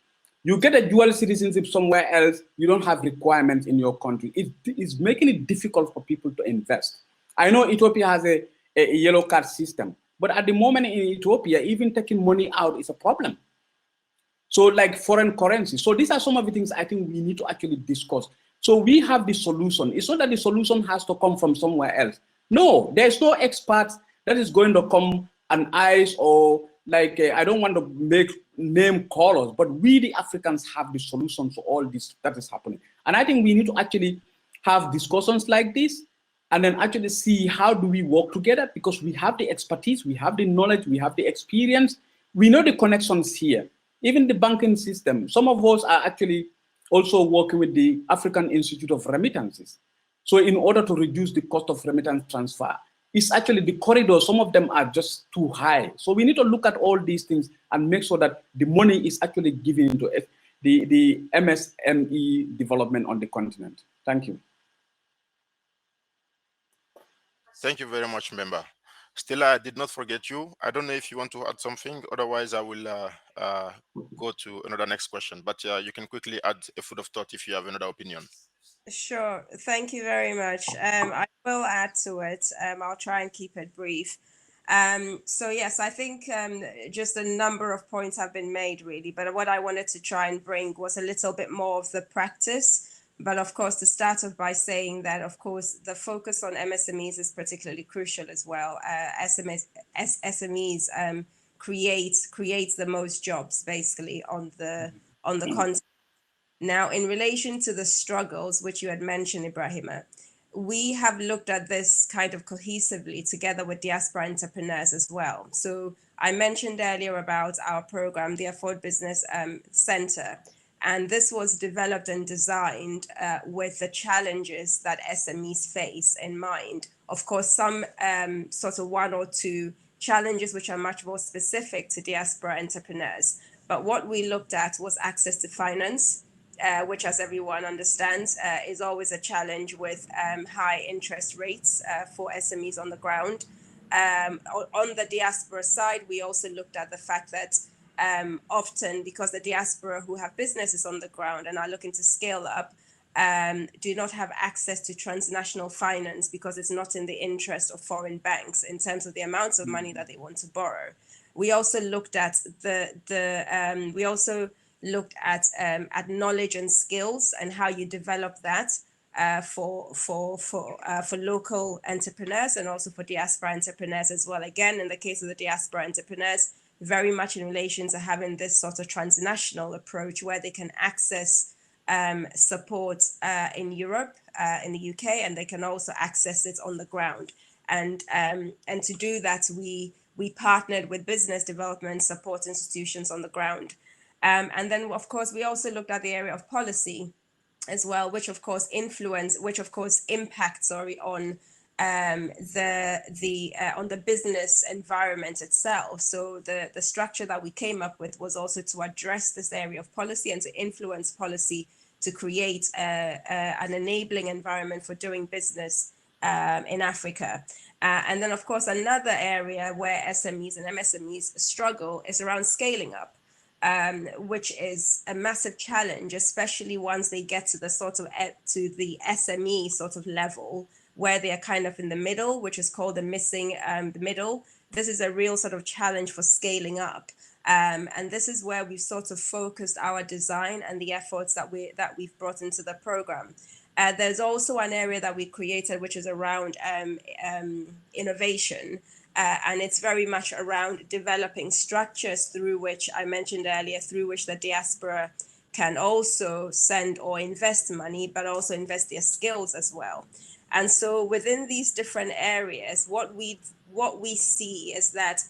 You get a dual citizenship somewhere else, you don't have requirements in your country. It is making it difficult for people to invest. I know Ethiopia has a yellow card system, but at the moment in Ethiopia, even taking money out is a problem. So like foreign currency. So these are some of the things I think we need to actually discuss. So we have the solution. It's not that the solution has to come from somewhere else. No, there's no expert that is going to come and eyes or like, I don't want to make name callers, but we the Africans have the solution to all this that is happening. And I think we need to actually have discussions like this and then actually see how do we work together, because we have the expertise, we have the knowledge, we have the experience, we know the connections here. Even the banking system, some of us are actually also working with the African Institute of Remittances. So in order to reduce the cost of remittance transfer, it's actually the corridor, some of them are just too high. So we need to look at all these things and make sure that the money is actually given into the MSME development on the continent. Thank you. Thank you very much, member. Still, I did not forget you. I don't know if you want to add something. Otherwise, I will go to another next question. But you can quickly add a food of thought if you have another opinion. Sure. Thank you very much. I will add to it. I'll try and keep it brief. So yes, I think just a number of points have been made really, but what I wanted to try and bring was a little bit more of the practice. But of course, to start off by saying that, of course, the focus on MSMEs is particularly crucial as well. SMEs creates the most jobs basically on the continent. Now, in relation to the struggles which you had mentioned, Ibrahima, we have looked at this kind of cohesively together with diaspora entrepreneurs as well. So I mentioned earlier about our program, the Afford Business Center, and this was developed and designed with the challenges that SMEs face in mind. Of course, some sort of one or two challenges which are much more specific to diaspora entrepreneurs. But what we looked at was access to finance, which, as everyone understands, is always a challenge with high interest rates for SMEs on the ground. On the diaspora side, we also looked at the fact that often, because the diaspora who have businesses on the ground and are looking to scale up, do not have access to transnational finance because it's not in the interest of foreign banks in terms of the amounts of money that they want to borrow. We also looked at at knowledge and skills and how you develop that for local entrepreneurs and also for diaspora entrepreneurs as well. Again, in the case of the diaspora entrepreneurs, very much in relation to having this sort of transnational approach where they can access support in Europe, in the UK, and they can also access it on the ground. And to do that, we partnered with business development support institutions on the ground. And then, of course, we also looked at the area of policy as well, which of course impacts on the business environment itself. So the structure that we came up with was also to address this area of policy and to influence policy to create an enabling environment for doing business in Africa. And then, of course, another area where SMEs and MSMEs struggle is around scaling up. Which is a massive challenge, especially once they get to the the SME sort of level, where they are kind of in the middle, which is called the middle. This is a real sort of challenge for scaling up, and this is where we've sort of focused our design and the efforts that we've brought into the program. There's also an area that we created, which is around innovation. And it's very much around developing structures through which I mentioned earlier, through which the diaspora can also send or invest money, but also invest their skills as well. And so within these different areas, what we see is that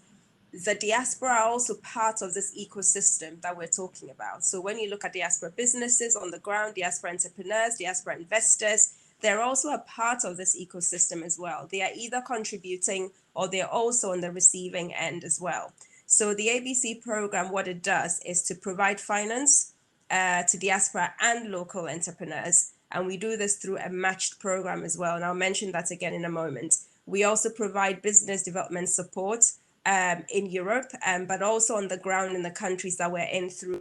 the diaspora are also part of this ecosystem that we're talking about. So when you look at diaspora businesses on the ground, diaspora entrepreneurs, diaspora investors, they're also a part of this ecosystem as well. They are either contributing or they're also on the receiving end as well. So the ABC program, what it does is to provide finance to diaspora and local entrepreneurs. And we do this through a matched program as well. And I'll mention that again in a moment. We also provide business development support in Europe, but also on the ground in the countries that we're in through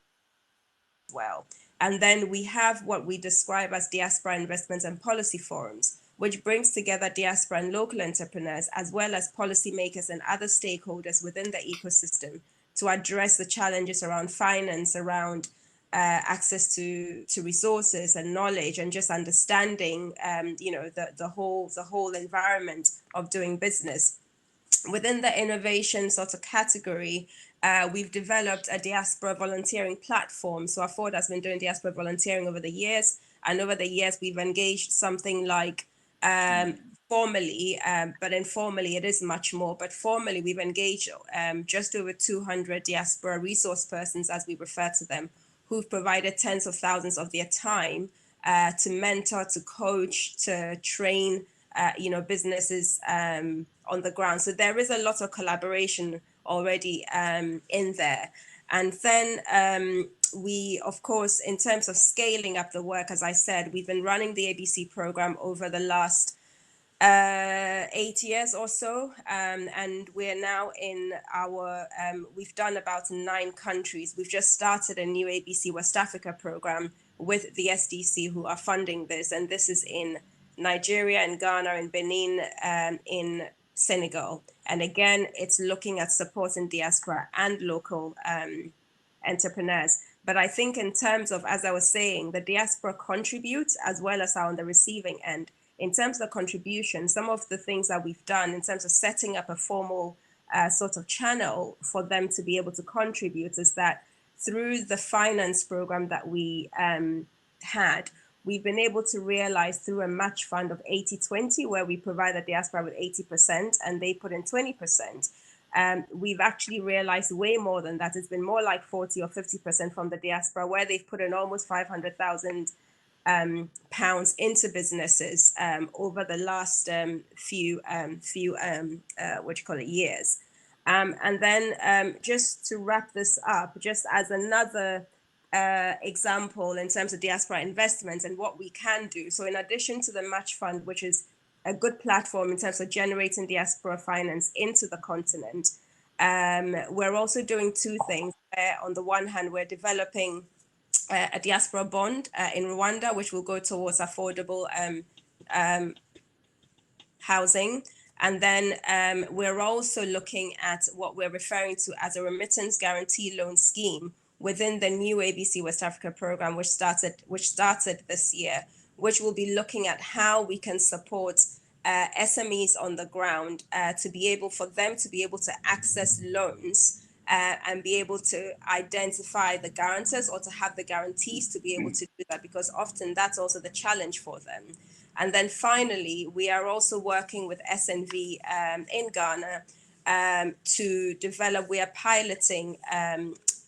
as well. And then we have what we describe as diaspora investments and policy forums, which brings together diaspora and local entrepreneurs, as well as policymakers and other stakeholders within the ecosystem to address the challenges around finance, around access to resources and knowledge, and just understanding, the whole environment of doing business. Within the innovation sort of category, we've developed a diaspora volunteering platform. So Afford has been doing diaspora volunteering over the years. And over the years, we've engaged something like formally, but informally, it is much more. But formally, we've engaged just over 200 diaspora resource persons, as we refer to them, who've provided tens of thousands of their time to mentor, to coach, to train businesses on the ground. So there is a lot of collaboration already in there. And then we, of course, in terms of scaling up the work, as I said, we've been running the ABC program over the last 8 years or so. And we're now in we've done about 9 countries. We've just started a new ABC West Africa program with the SDC who are funding this. And this is in Nigeria, in Ghana, in Benin, in Senegal. And again, it's looking at supporting diaspora and local entrepreneurs. But I think in terms of, as I was saying, the diaspora contributes as well as are on the receiving end. In terms of the contribution, some of the things that we've done in terms of setting up a formal sort of channel for them to be able to contribute is that through the finance program that we had, we've been able to realize through a match fund of 80-20, where we provide the diaspora with 80% and they put in 20%. We've actually realized way more than that. It's been more like 40 or 50% from the diaspora, where they've put in almost 500,000 pounds into businesses over the last few years. And then just to wrap this up, just as another example in terms of diaspora investments and what we can do. So in addition to the match fund, which is a good platform in terms of generating diaspora finance into the continent, we're also doing two things. On the one hand, we're developing a diaspora bond in Rwanda, which will go towards affordable housing. And then we're also looking at what we're referring to as a remittance guarantee loan scheme within the new ABC West Africa program, which started this year, which will be looking at how we can support SMEs on the ground to be able to access loans and be able to identify the guarantors or to have the guarantees to be able to do that, because often that's also the challenge for them. And then finally, we are also working with SNV in Ghana to develop, we are piloting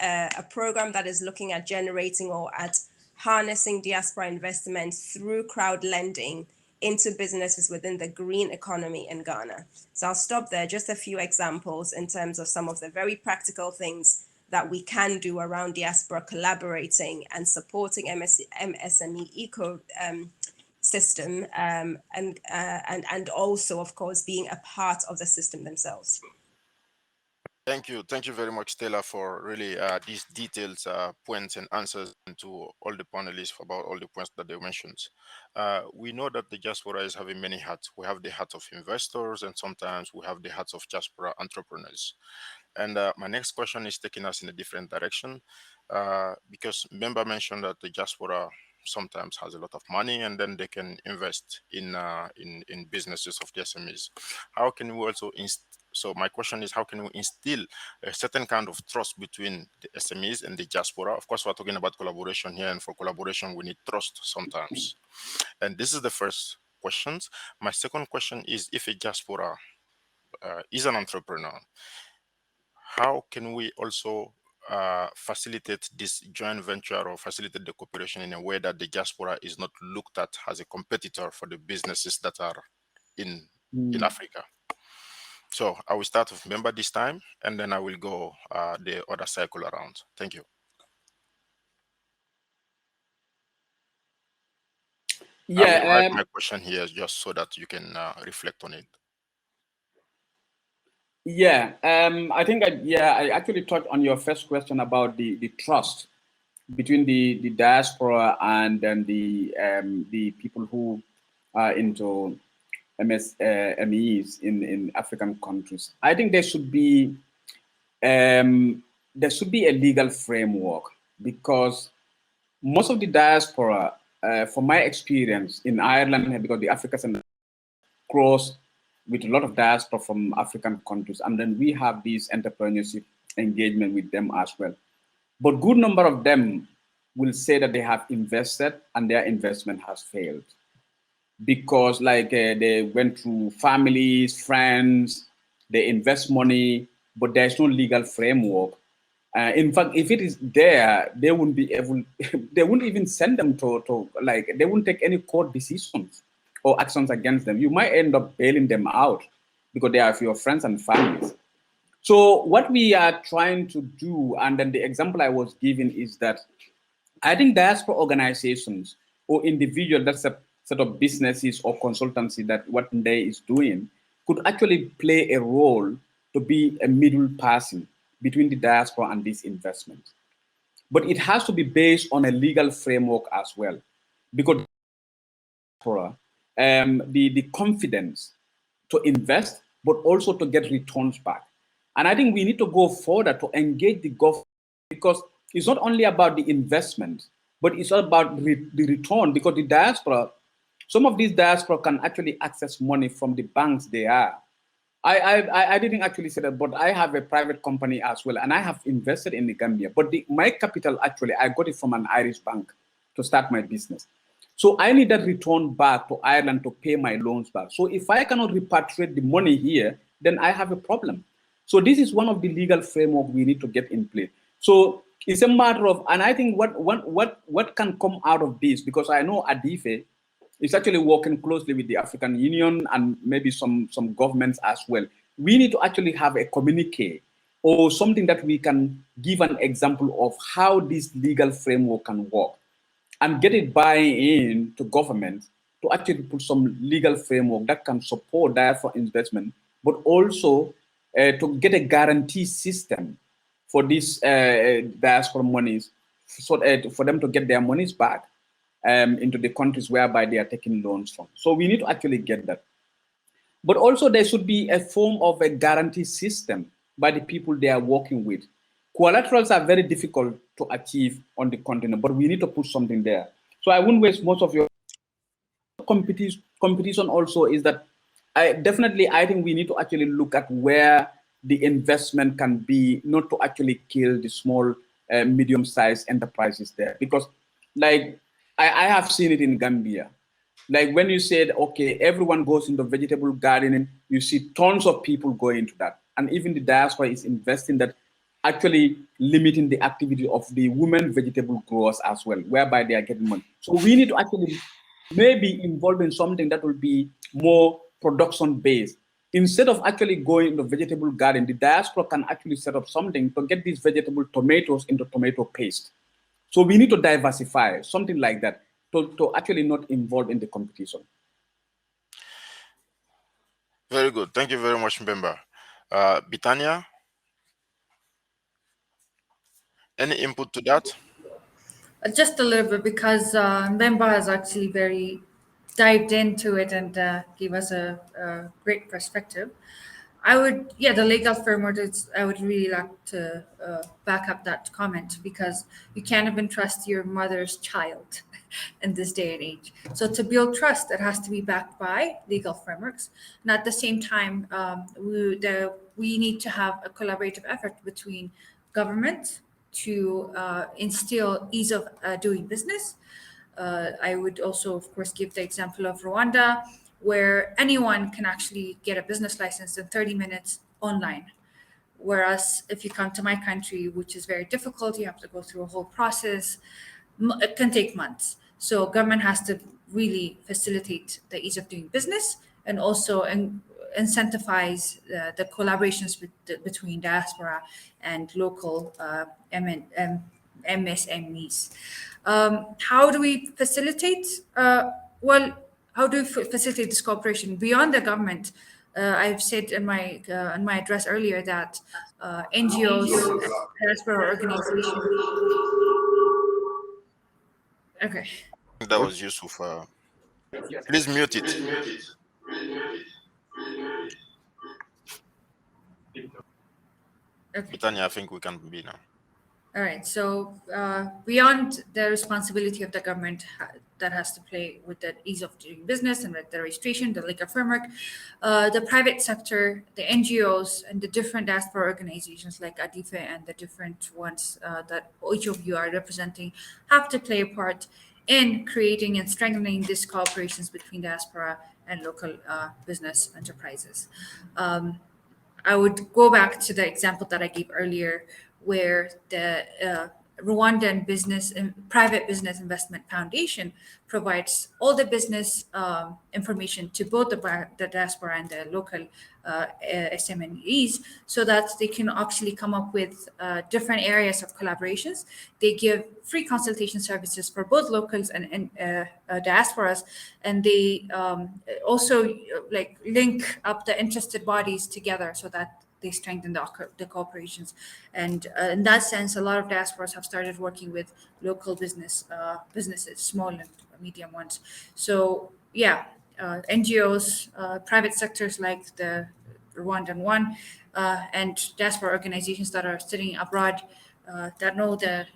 a program that is looking at generating or at harnessing diaspora investment through crowd lending into businesses within the green economy in Ghana. So I'll stop there, just a few examples in terms of some of the very practical things that we can do around diaspora collaborating and supporting MSME ecosystem and also, of course, being a part of the system themselves. Thank you very much, Stella, for really these detailed points and answers to all the panelists about all the points that they mentioned. We know that the diaspora is having many hats. We have the hat of investors, and sometimes we have the hats of diaspora entrepreneurs. And my next question is taking us in a different direction because member mentioned that the diaspora sometimes has a lot of money and then they can invest in businesses of the SMEs. How can we also so my question is, how can we instill a certain kind of trust between the SMEs and the diaspora? Of course, we're talking about collaboration here, and for collaboration, we need trust sometimes. And this is the first question. My second question is, if a diaspora is an entrepreneur, how can we also facilitate this joint venture or facilitate the cooperation in a way that the diaspora is not looked at as a competitor for the businesses that are in Africa? So I will start with member this time, and then I will go the other cycle around. Thank you. Yeah, I will write my question here just so that you can reflect on it. Yeah, I think I actually touched on your first question about the trust between the diaspora and then the people who are into MSMEs in African countries. I think there should be a legal framework, because most of the diaspora, from my experience in Ireland, because the Africans cross with a lot of diaspora from African countries, and then we have this entrepreneurship engagement with them as well. But good number of them will say that they have invested and their investment has failed, because they went through families, friends, they invest money, but there's no legal framework. In fact, if it is there, they wouldn't be able, they wouldn't even send them they wouldn't take any court decisions or actions against them. You might end up bailing them out because they are your friends and families. So what we are trying to do, and then the example I was giving is that I think diaspora organizations or individuals that set up businesses or consultancy that what they is doing could actually play a role to be a middle person between the diaspora and this investment. But it has to be based on a legal framework as well, because the confidence to invest but also to get returns back. And I think we need to go further to engage the government, because it's not only about the investment, but it's about the return, because the diaspora, some of these diaspora can actually access money from the banks they are. I didn't actually say that, but I have a private company as well, and I have invested in the Gambia. But my capital, actually, I got it from an Irish bank to start my business. So I need that return back to Ireland to pay my loans back. So if I cannot repatriate the money here, then I have a problem. So this is one of the legal framework we need to get in place. So it's a matter of, and I think what can come out of this, because I know ADYFE is actually working closely with the African Union and maybe some governments as well. We need to actually have a communique or something that we can give an example of how this legal framework can work, and get it buy-in to government to actually put some legal framework that can support diaspora investment, but also to get a guarantee system for these diaspora monies, so for them to get their monies back into the countries whereby they are taking loans from. So we need to actually get that. But also there should be a form of a guarantee system by the people they are working with. Collaterals are very difficult to achieve on the continent, but we need to put something there. So I wouldn't waste most of your competition also is that I think we need to actually look at where the investment can be, not to actually kill the small, medium-sized enterprises there. Because like, I have seen it in Gambia. Like when you said, okay, everyone goes into vegetable gardening, you see tons of people going into that. And even the diaspora is investing that, actually limiting the activity of the women vegetable growers as well, whereby they are getting money. So we need to actually maybe involve in something that will be more production-based. Instead of actually going into vegetable garden, the diaspora can actually set up something to get these vegetable tomatoes into tomato paste. So we need to diversify, something like that, to actually not involve in the competition. Very good. Thank you very much, Mbemba. Bitania, any input to that? Just a little bit, because Mbemba has actually very dived into it and gave us a great perspective. The legal framework I would really like to back up that comment, because you can't even trust your mother's child in this day and age. So to build trust, it has to be backed by legal frameworks. And at the same time, we need to have a collaborative effort between government to instill ease of doing business. I would also, of course, give the example of Rwanda, where anyone can actually get a business license in 30 minutes online. Whereas if you come to my country, which is very difficult, you have to go through a whole process. It can take months. So government has to really facilitate the ease of doing business, and also incentivize the collaborations between diaspora and local MSMEs. How do we facilitate? How do we facilitate this cooperation beyond the government? I've said in my address earlier that NGOs, diaspora organizations. Okay. That was Yusuf. Please mute it. Okay. Bitania, I think we can be now. All right. So beyond the responsibility of the government that has to play with the ease of doing business and with the registration, the legal framework, the private sector, the NGOs, and the different diaspora organizations like ADYFE and the different ones that each of you are representing have to play a part in creating and strengthening these cooperations between diaspora and local business enterprises. I would go back to the example that I gave earlier, where the Rwandan Private Business Investment Foundation provides all the business information to both the diaspora and the local SMEs, so that they can actually come up with different areas of collaborations. They give free consultation services for both locals and diasporas, and they also link up the interested bodies together so that they strengthen the cooperations. And in that sense, a lot of diasporas have started working with local businesses, small and medium ones. So NGOs, private sectors like the Rwandan one, and diaspora organizations that are sitting abroad that know the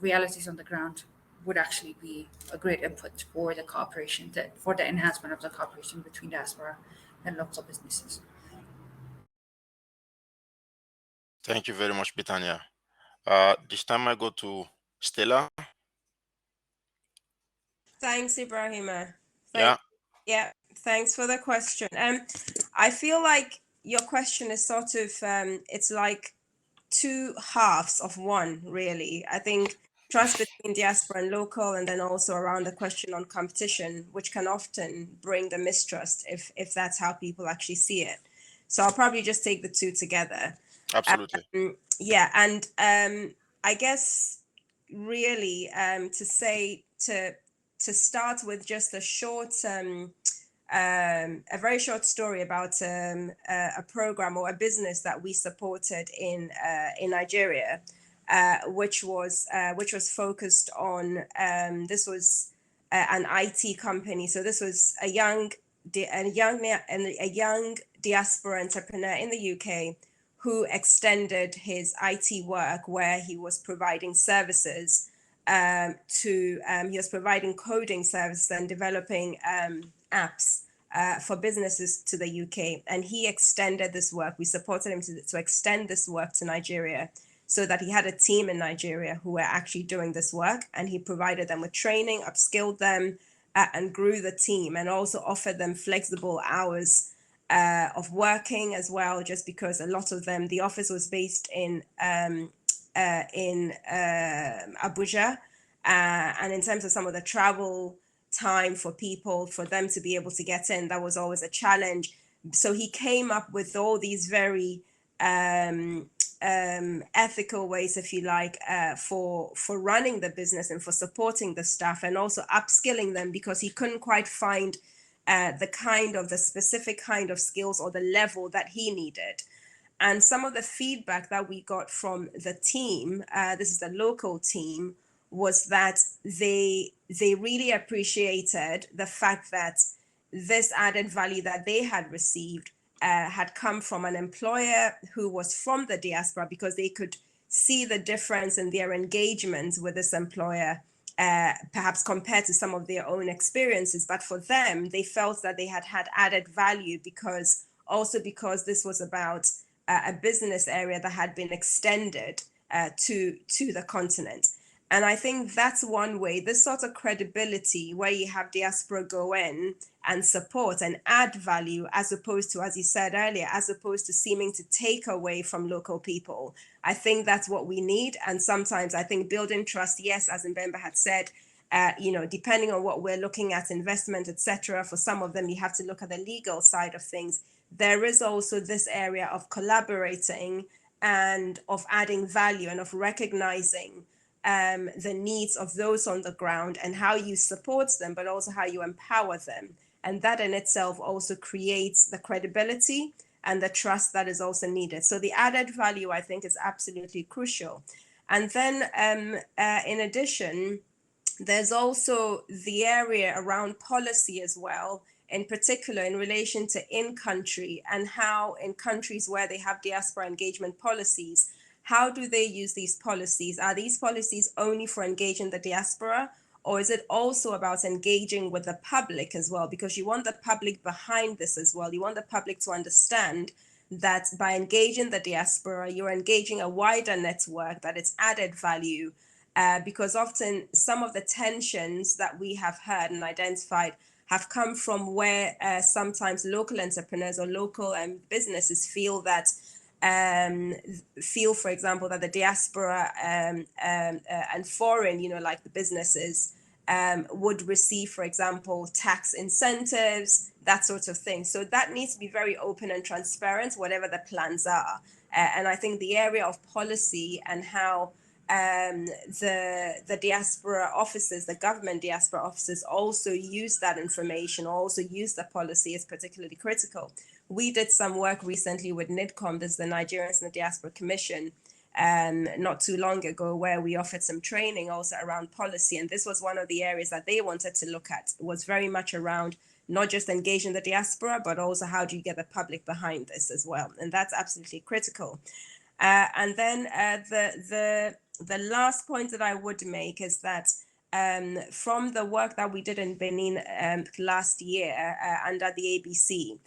realities on the ground would actually be a great input for the cooperation, for the enhancement of the cooperation between diaspora and local businesses. Thank you very much, Bitania. This time I go to Stella. Thanks, Ibrahima. Yeah. Thanks for the question. I feel like your question is sort of it's like two halves of one, really. I think trust between diaspora and local, and then also around the question on competition, which can often bring the mistrust if that's how people actually see it. So I'll probably just take the two together. Absolutely. Yeah, and I guess really to start with just a short a very short story about a program or a business that we supported in Nigeria, which was focused on this was an IT company. So this was a young diaspora entrepreneur in the UK who extended his IT work, where he was providing services he was providing coding services and developing apps for businesses to the UK. And he extended this work. We supported him to extend this work to Nigeria, so that he had a team in Nigeria who were actually doing this work. And he provided them with training, upskilled them, and grew the team, and also offered them flexible hours of working as well, just because a lot of them, the office was based in Abuja, and in terms of some of the travel time for people, for them to be able to get in, that was always a challenge. So he came up with all these very ethical ways, if you like, for running the business and for supporting the staff, and also upskilling them, because he couldn't quite find the specific kind of skills or the level that he needed. And some of the feedback that we got from the team, this is the local team, was that they really appreciated the fact that this added value that they had received had come from an employer who was from the diaspora, because they could see the difference in their engagement with this employer, perhaps compared to some of their own experiences. But for them, they felt that they had added value because this was about a business area that had been extended to the continent. And I think that's one way, this sort of credibility, where you have diaspora go in and support and add value, as opposed to, as you said earlier, as opposed to seeming to take away from local people. I think that's what we need. And sometimes I think building trust, yes, as Mbemba had said, depending on what we're looking at, investment, etc. For some of them, you have to look at the legal side of things. There is also this area of collaborating and of adding value and of recognizing the needs of those on the ground and how you support them, but also how you empower them. And that in itself also creates the credibility and the trust that is also needed. So the added value, I think, is absolutely crucial. And then in addition, there's also the area around policy as well, in particular in relation to in-country, and how in countries where they have diaspora engagement policies, how do they use these policies? Are these policies only for engaging the diaspora, or is it also about engaging with the public as well? Because you want the public behind this as well. You want the public to understand that by engaging the diaspora, you're engaging a wider network, that it's added value, because often some of the tensions that we have heard and identified have come from where sometimes local entrepreneurs or local businesses feel, for example, that the diaspora and foreign, like the businesses, would receive, for example, tax incentives, that sort of thing. So that needs to be very open and transparent, whatever the plans are. And I think the area of policy and how the diaspora offices, the government diaspora offices, also use that information, also use the policy, is particularly critical. We did some work recently with NIDCOM, this is the Nigerians in the Diaspora Commission, not too long ago, where we offered some training also around policy. And this was one of the areas that they wanted to look at. It was very much around not just engage in the diaspora, but also how do you get the public behind this as well? And that's absolutely critical. And then the last point that I would make is that from the work that we did in Benin last year under the ABC,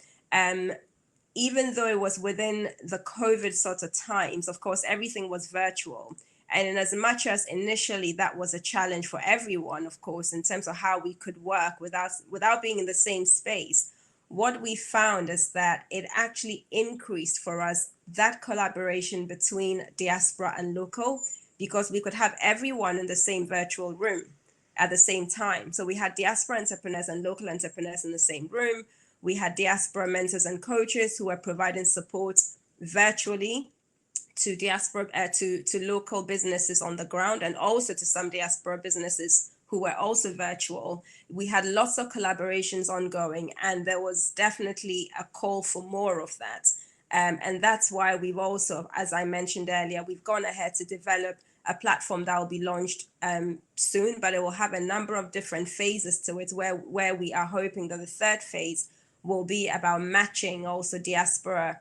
even though it was within the COVID sort of times, of course, everything was virtual. And in as much as initially that was a challenge for everyone, of course, in terms of how we could work without being in the same space, what we found is that it actually increased for us that collaboration between diaspora and local, because we could have everyone in the same virtual room at the same time. So we had diaspora entrepreneurs and local entrepreneurs in the same room. We had diaspora mentors and coaches who were providing support virtually to diaspora, to local businesses on the ground, and also to some diaspora businesses who were also virtual. We had lots of collaborations ongoing, and there was definitely a call for more of that. And that's why we've also, as I mentioned earlier, we've gone ahead to develop a platform that will be launched soon, but it will have a number of different phases to it, where we are hoping that the third phase will be about matching also diaspora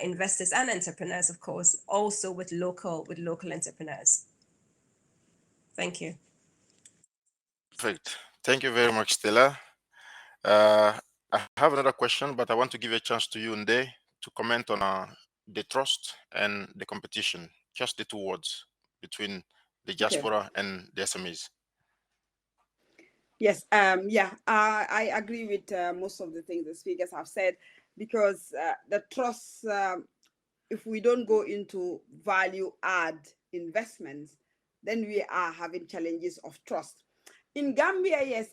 investors and entrepreneurs, of course, also with local entrepreneurs. Thank you. Perfect. Thank you very much, Stella. I have another question, but I want to give a chance to you, Nde, to comment on the trust and the competition, just the two words between the diaspora and the SMEs. Yes, I agree with most of the things the speakers have said, because the trust, if we don't go into value add investments, then we are having challenges of trust. In Gambia, yes,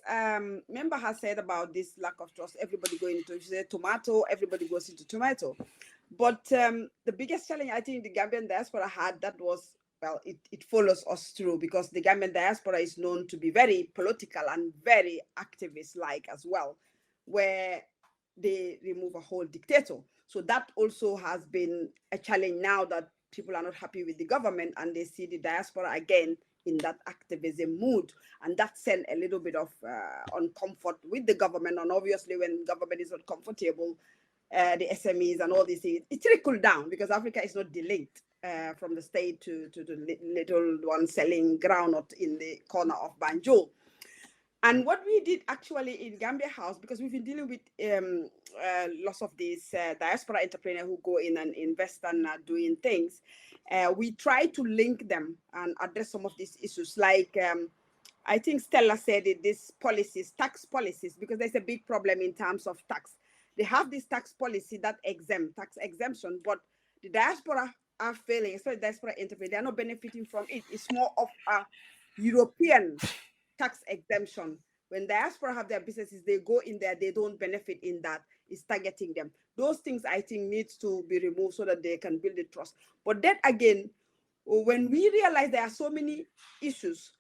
member has said about this lack of trust. Everybody going into tomato, everybody goes into tomato. But the biggest challenge I think the Gambian diaspora had, that was, well, it follows us through, because the Gambian diaspora is known to be very political and very activist-like as well, where they remove a whole dictator. So that also has been a challenge now, that people are not happy with the government and they see the diaspora again in that activism mood. And that sent a little bit of uncomfort with the government. And obviously when government is not comfortable, the SMEs and all these things, it trickled down, because Africa is not delinked from the state to the little one selling groundnut in the corner of Banjul. And what we did actually in Gambia House, because we've been dealing with lots of these diaspora entrepreneurs who go in and invest and are doing things, we try to link them and address some of these issues. Like I think Stella said it, these policies, tax policies, because there's a big problem in terms of tax. They have this tax policy that tax exemption, but the diaspora are failing, especially diaspora entrepreneurs. They are not benefiting from it. It's more of a European tax exemption. When diaspora have their businesses, they go in there, they don't benefit in that. It's targeting them. Those things I think needs to be removed so that they can build the trust. But then again, when we realized there are so many issues,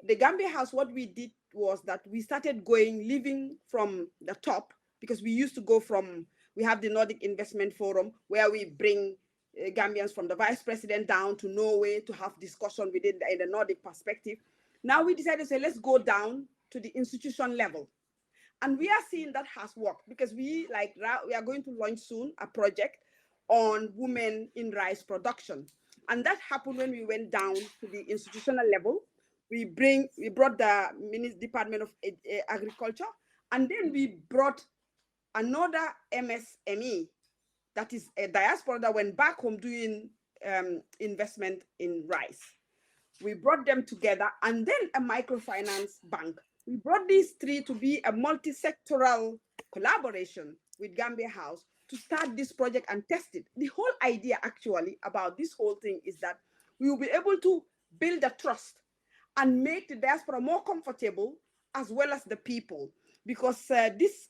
the Gambia House, what we did was that we started living from the top, because we used to go from, we have the Nordic Investment Forum, where we bring Gambians from the vice president down to Norway to have discussion within the Nordic perspective. Now we decided to say, let's go down to the institution level. And we are seeing that has worked, because we are going to launch soon a project on women in rice production. And that happened when we went down to the institutional level. We brought the Department of Agriculture, and then we brought another MSME, that is a diaspora that went back home doing investment in rice. We brought them together, and then a microfinance bank. We brought these three to be a multi-sectoral collaboration with Gambia House to start this project and test it. The whole idea actually about this whole thing is that we will be able to build a trust and make the diaspora more comfortable, as well as the people, because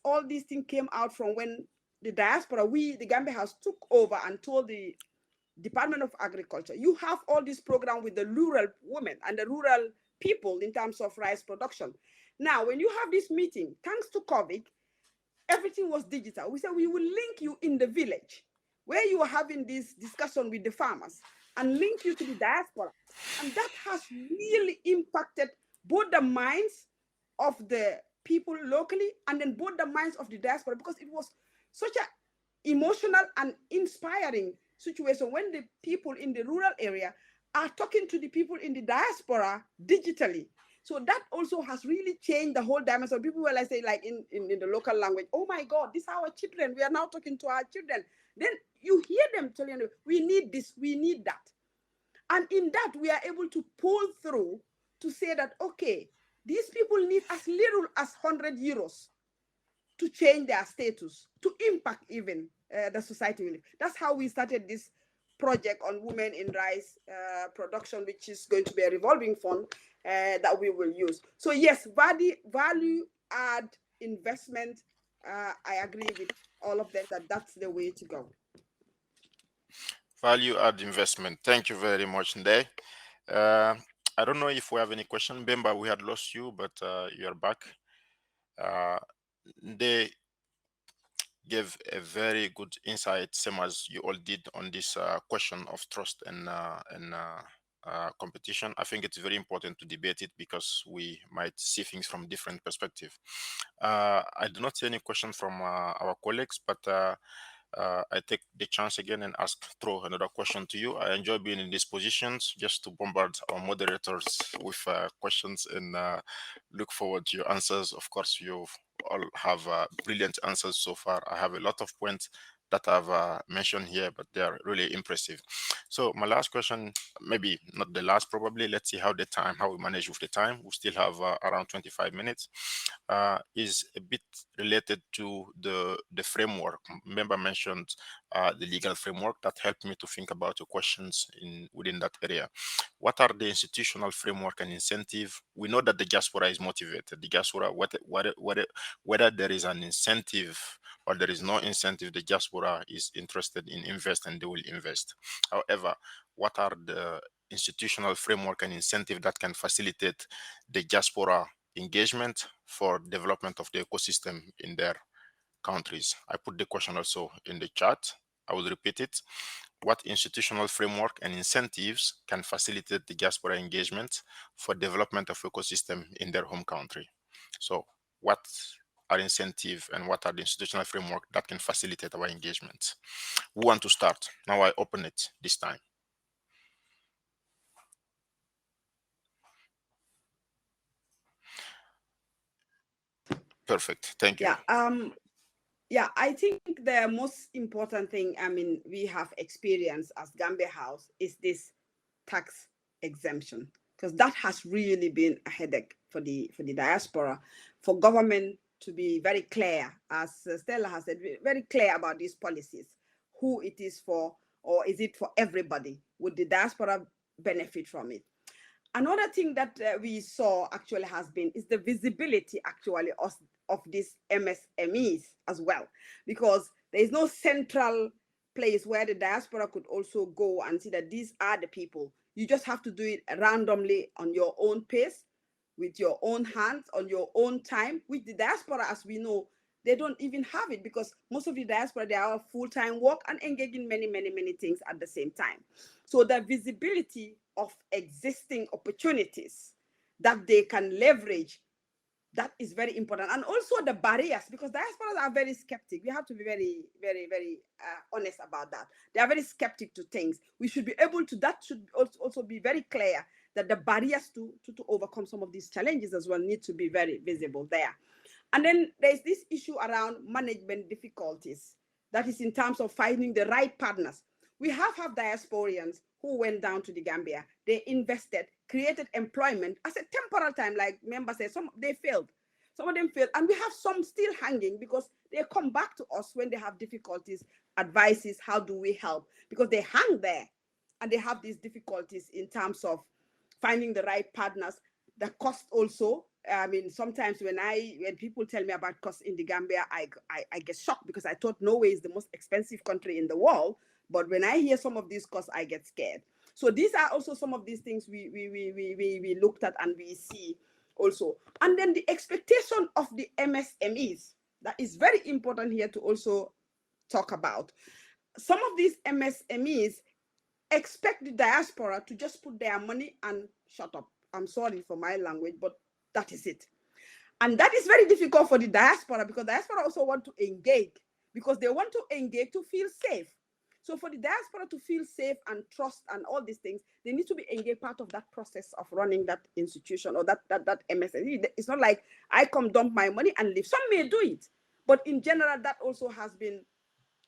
all these things came out from when the diaspora, the Gambia House took over and told the Department of Agriculture, you have all this program with the rural women and the rural people in terms of rice production. Now, when you have this meeting, thanks to COVID, everything was digital. We said we will link you in the village where you are having this discussion with the farmers, and link you to the diaspora. And that has really impacted both the minds of the people locally and then both the minds of the diaspora, because it was such an emotional and inspiring situation when the people in the rural area are talking to the people in the diaspora digitally. So that also has really changed the whole dimension. People will say, like in the local language, oh my God, these are our children. We are now talking to our children. Then you hear them telling you, we need this, we need that. And in that, we are able to pull through to say that, okay, these people need as little as 100 euros to change their status, to impact even the society. That's how we started this project on women in rice production, which is going to be a revolving fund that we will use. So yes, value add investment. I agree with all of them that that's the way to go. Value add investment. Thank you very much, Nde. I don't know if we have any question. Bemba, we had lost you, but you're back. They gave a very good insight, same as you all did, on this question of trust and competition. I think it's very important to debate it because we might see things from different perspectives. I do not see any question from our colleagues, but I take the chance again and throw another question to you. I enjoy being in these positions just to bombard our moderators with questions and look forward to your answers. Of course, you all have brilliant answers so far. I have a lot of points that I've mentioned here, but they are really impressive. So my last question, maybe not the last, probably, let's see how we manage with the time. We still have around 25 minutes, is a bit related to the framework. Member mentioned the legal framework that helped me to think about your questions within that area. What are the institutional framework and incentive? We know that the diaspora is motivated. The diaspora, whether there is an incentive or there is no incentive, the diaspora is interested in invest and they will invest. However, what are the institutional framework and incentive that can facilitate the diaspora engagement for development of the ecosystem in their countries? I put the question also in the chat. I will repeat it. What institutional framework and incentives can facilitate the diaspora engagement for development of ecosystem in their home country? So what are incentive and what are the institutional framework that can facilitate our engagement? Who want to start? Now I open it this time. Perfect. Thank you. Yeah, I think the most important thing, I mean, we have experienced as Gambia House is this tax exemption, because that has really been a headache for the diaspora, for government to be very clear, as Stella has said, very clear about these policies, who it is for, or is it for everybody? Would the diaspora benefit from it? Another thing that we saw actually is the visibility actually of these MSMEs as well, because there is no central place where the diaspora could also go and see that these are the people. You just have to do it randomly on your own pace, with your own hands, on your own time. With the diaspora, as we know, they don't even have it, because most of the diaspora, they are full-time work and engage in many, many, many things at the same time. So the visibility of existing opportunities that they can leverage, that is very important. And also the barriers, because diasporas are very skeptic. We have to be very, very, very honest about that. They are very skeptic to things. We should be able to, that should also be very clear, that the barriers to overcome some of these challenges as well need to be very visible there. And then there's this issue around management difficulties. That is in terms of finding the right partners. We have diasporians who went down to the Gambia. They invested, created employment as a temporal time, like members said, they failed. Some of them failed. And we have some still hanging, because they come back to us when they have difficulties, advices, how do we help? Because they hang there and they have these difficulties in terms of finding the right partners. The cost also, I mean, sometimes when people tell me about costs in the Gambia, I get shocked, because I thought Norway is the most expensive country in the world. But when I hear some of these costs, I get scared. So these are also some of these things we looked at and we see also. And then the expectation of the MSMEs, that is very important here to also talk about. Some of these MSMEs expect the diaspora to just put their money and shut up. I'm sorry for my language, but that is it. And that is very difficult for the diaspora, because diaspora also want to engage, because they want to engage to feel safe. So for the diaspora to feel safe and trust and all these things, they need to be engaged part of that process of running that institution or that MSME. It's not like I come dump my money and leave. Some may do it, but in general, that also has been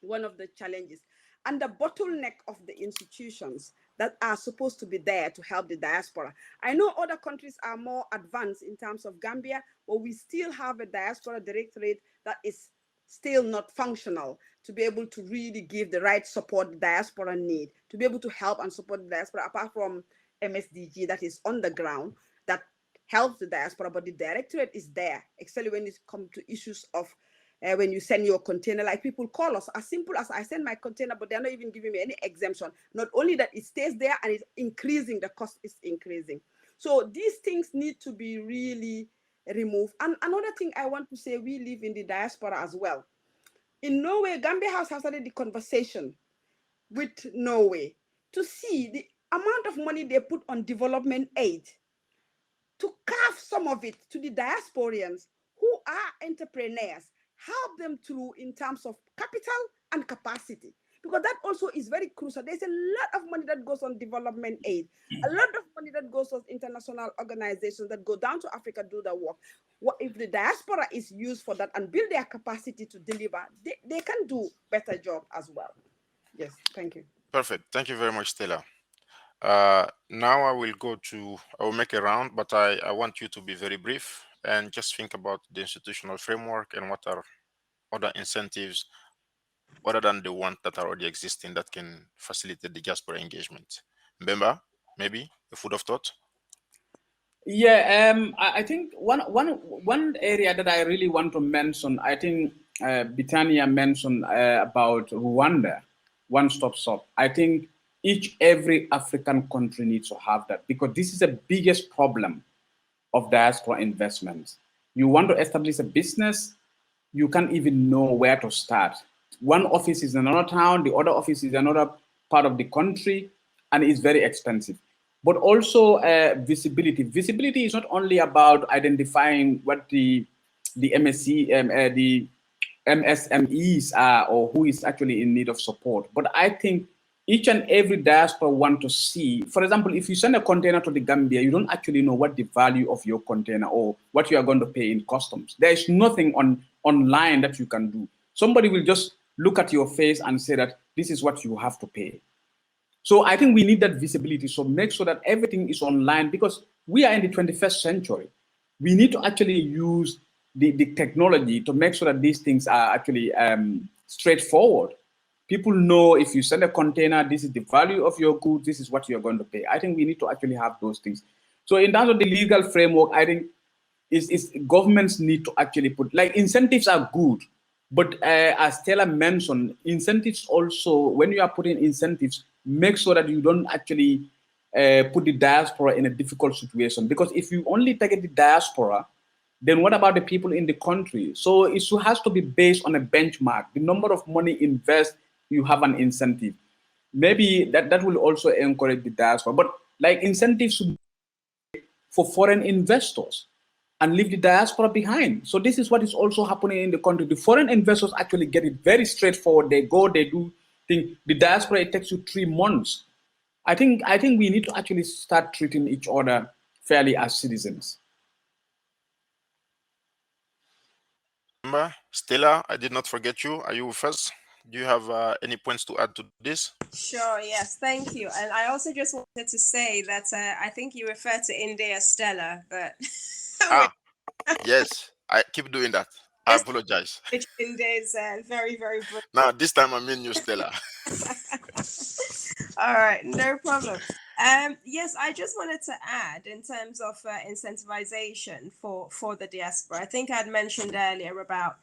one of the challenges. And the bottleneck of the institutions that are supposed to be there to help the diaspora. I know other countries are more advanced in terms of Gambia, but we still have a diaspora directorate that is still not functional to be able to really give the right support the diaspora need, to be able to help and support the diaspora, apart from MSDG that is on the ground, that helps the diaspora, but the directorate is there, especially when it comes to issues of when you send your container. Like, people call us, as simple as I send my container, but they're not even giving me any exemption. Not only that, it stays there and it's increasing, the cost is increasing. So these things need to be really removed. And another thing I want to say, we live in the diaspora as well. In Norway, Gambia House has started the conversation with Norway to see the amount of money they put on development aid, to carve some of it to the diasporians who are entrepreneurs, help them through in terms of capital and capacity, because that also is very crucial. There's a lot of money that goes on development aid, a lot of money that goes on international organizations that go down to Africa, do the work. What if the diaspora is used for that and build their capacity to deliver, they can do better job as well. Yes, thank you. Perfect. Thank you very much, Stella. Now I will make a round, but I want you to be very brief and just think about the institutional framework and what are other incentives other than the ones that are already existing that can facilitate the diaspora engagement. Mbemba, maybe a food of thought? Yeah, I think one area that I really want to mention, I think Britannia mentioned about Rwanda, one-stop shop. I think every African country needs to have that, because this is the biggest problem of diaspora investments. You want to establish a business, you can't even know where to start. One office is in another town, the other office is another part of the country, and it's very expensive. But also visibility. Visibility is not only about identifying what the MSMEs are, or who is actually in need of support. But I think each and every diaspora want to see, for example, if you send a container to the Gambia, you don't actually know what the value of your container or what you are going to pay in customs. There is nothing online that you can do. Somebody will just look at your face and say that this is what you have to pay. So I think we need that visibility. So make sure that everything is online, because we are in the 21st century. We need to actually use the technology to make sure that these things are actually straightforward. People know if you send a container, this is the value of your goods, this is what you're going to pay. I think we need to actually have those things. So in terms of the legal framework, I think governments need to actually put, like, incentives are good, but as Stella mentioned, incentives also, when you are putting incentives, make sure that you don't actually put the diaspora in a difficult situation. Because if you only target the diaspora, then what about the people in the country? So it has to be based on a benchmark. The number of money invest, you have an incentive. Maybe that will also encourage the diaspora. But like, incentives should be for foreign investors and leave the diaspora behind. So this is what is also happening in the country. The foreign investors actually get it very straightforward. They go, they do things. The diaspora, it takes you 3 months. I think we need to actually start treating each other fairly as citizens. Stella, I did not forget you. Are you first? Do you have any points to add to this? Sure, yes, thank you. And I also just wanted to say that I think you refer to India as Stella, but... Yes, I keep doing that. I apologize. India is very, very brilliant. Now, this time I mean you, Stella. All right, no problem. Yes, I just wanted to add in terms of incentivization for the diaspora. I think I'd mentioned earlier about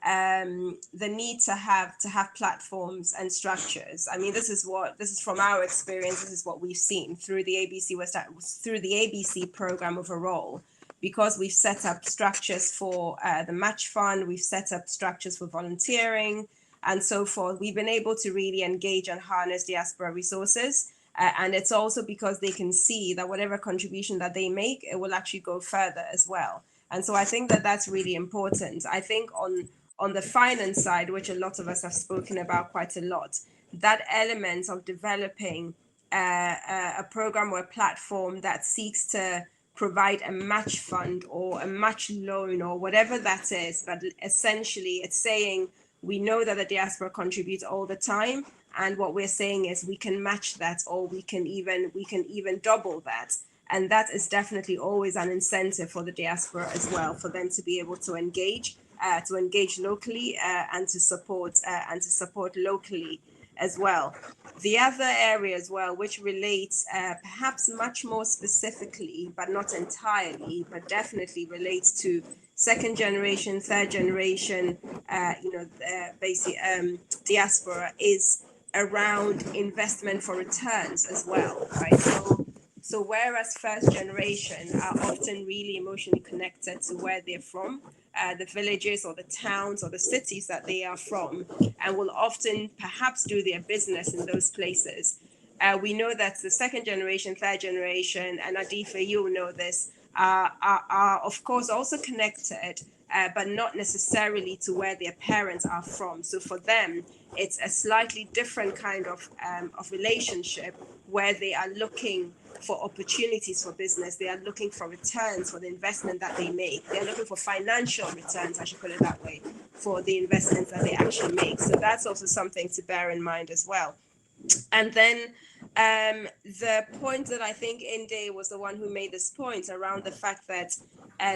the need to have platforms and structures. I mean, this is from our experience. This is what we've seen through the ABC program overall, because we've set up structures for the match fund, we've set up structures for volunteering and so forth. We've been able to really engage and harness diaspora resources. And it's also because they can see that whatever contribution that they make, it will actually go further as well. And so I think that that's really important. I think on the finance side, which a lot of us have spoken about quite a lot, that element of developing a program or a platform that seeks to provide a match fund or a match loan or whatever that is, but essentially it's saying we know that the diaspora contributes all the time, and what we're saying is we can match that, or we can even double that. And that is definitely always an incentive for the diaspora as well, for them to be able to engage locally and to support locally as well. The other area as well, which relates perhaps much more specifically, but not entirely, but definitely relates to second generation, third generation, basic diaspora, is around investment for returns as well, right? So whereas first generation are often really emotionally connected to where they're from, the villages or the towns or the cities that they are from, and will often perhaps do their business in those places. We know that the second generation, third generation, and ADYFE, you'll know this, are of course also connected, but not necessarily to where their parents are from. So for them, it's a slightly different kind of relationship, where they are looking for opportunities for business. They are looking for returns for the investment that they make. They're looking for financial returns, I should put it that way, for the investments that they actually make. So that's also something to bear in mind as well. And then the point that I think Inde was the one who made this point around the fact that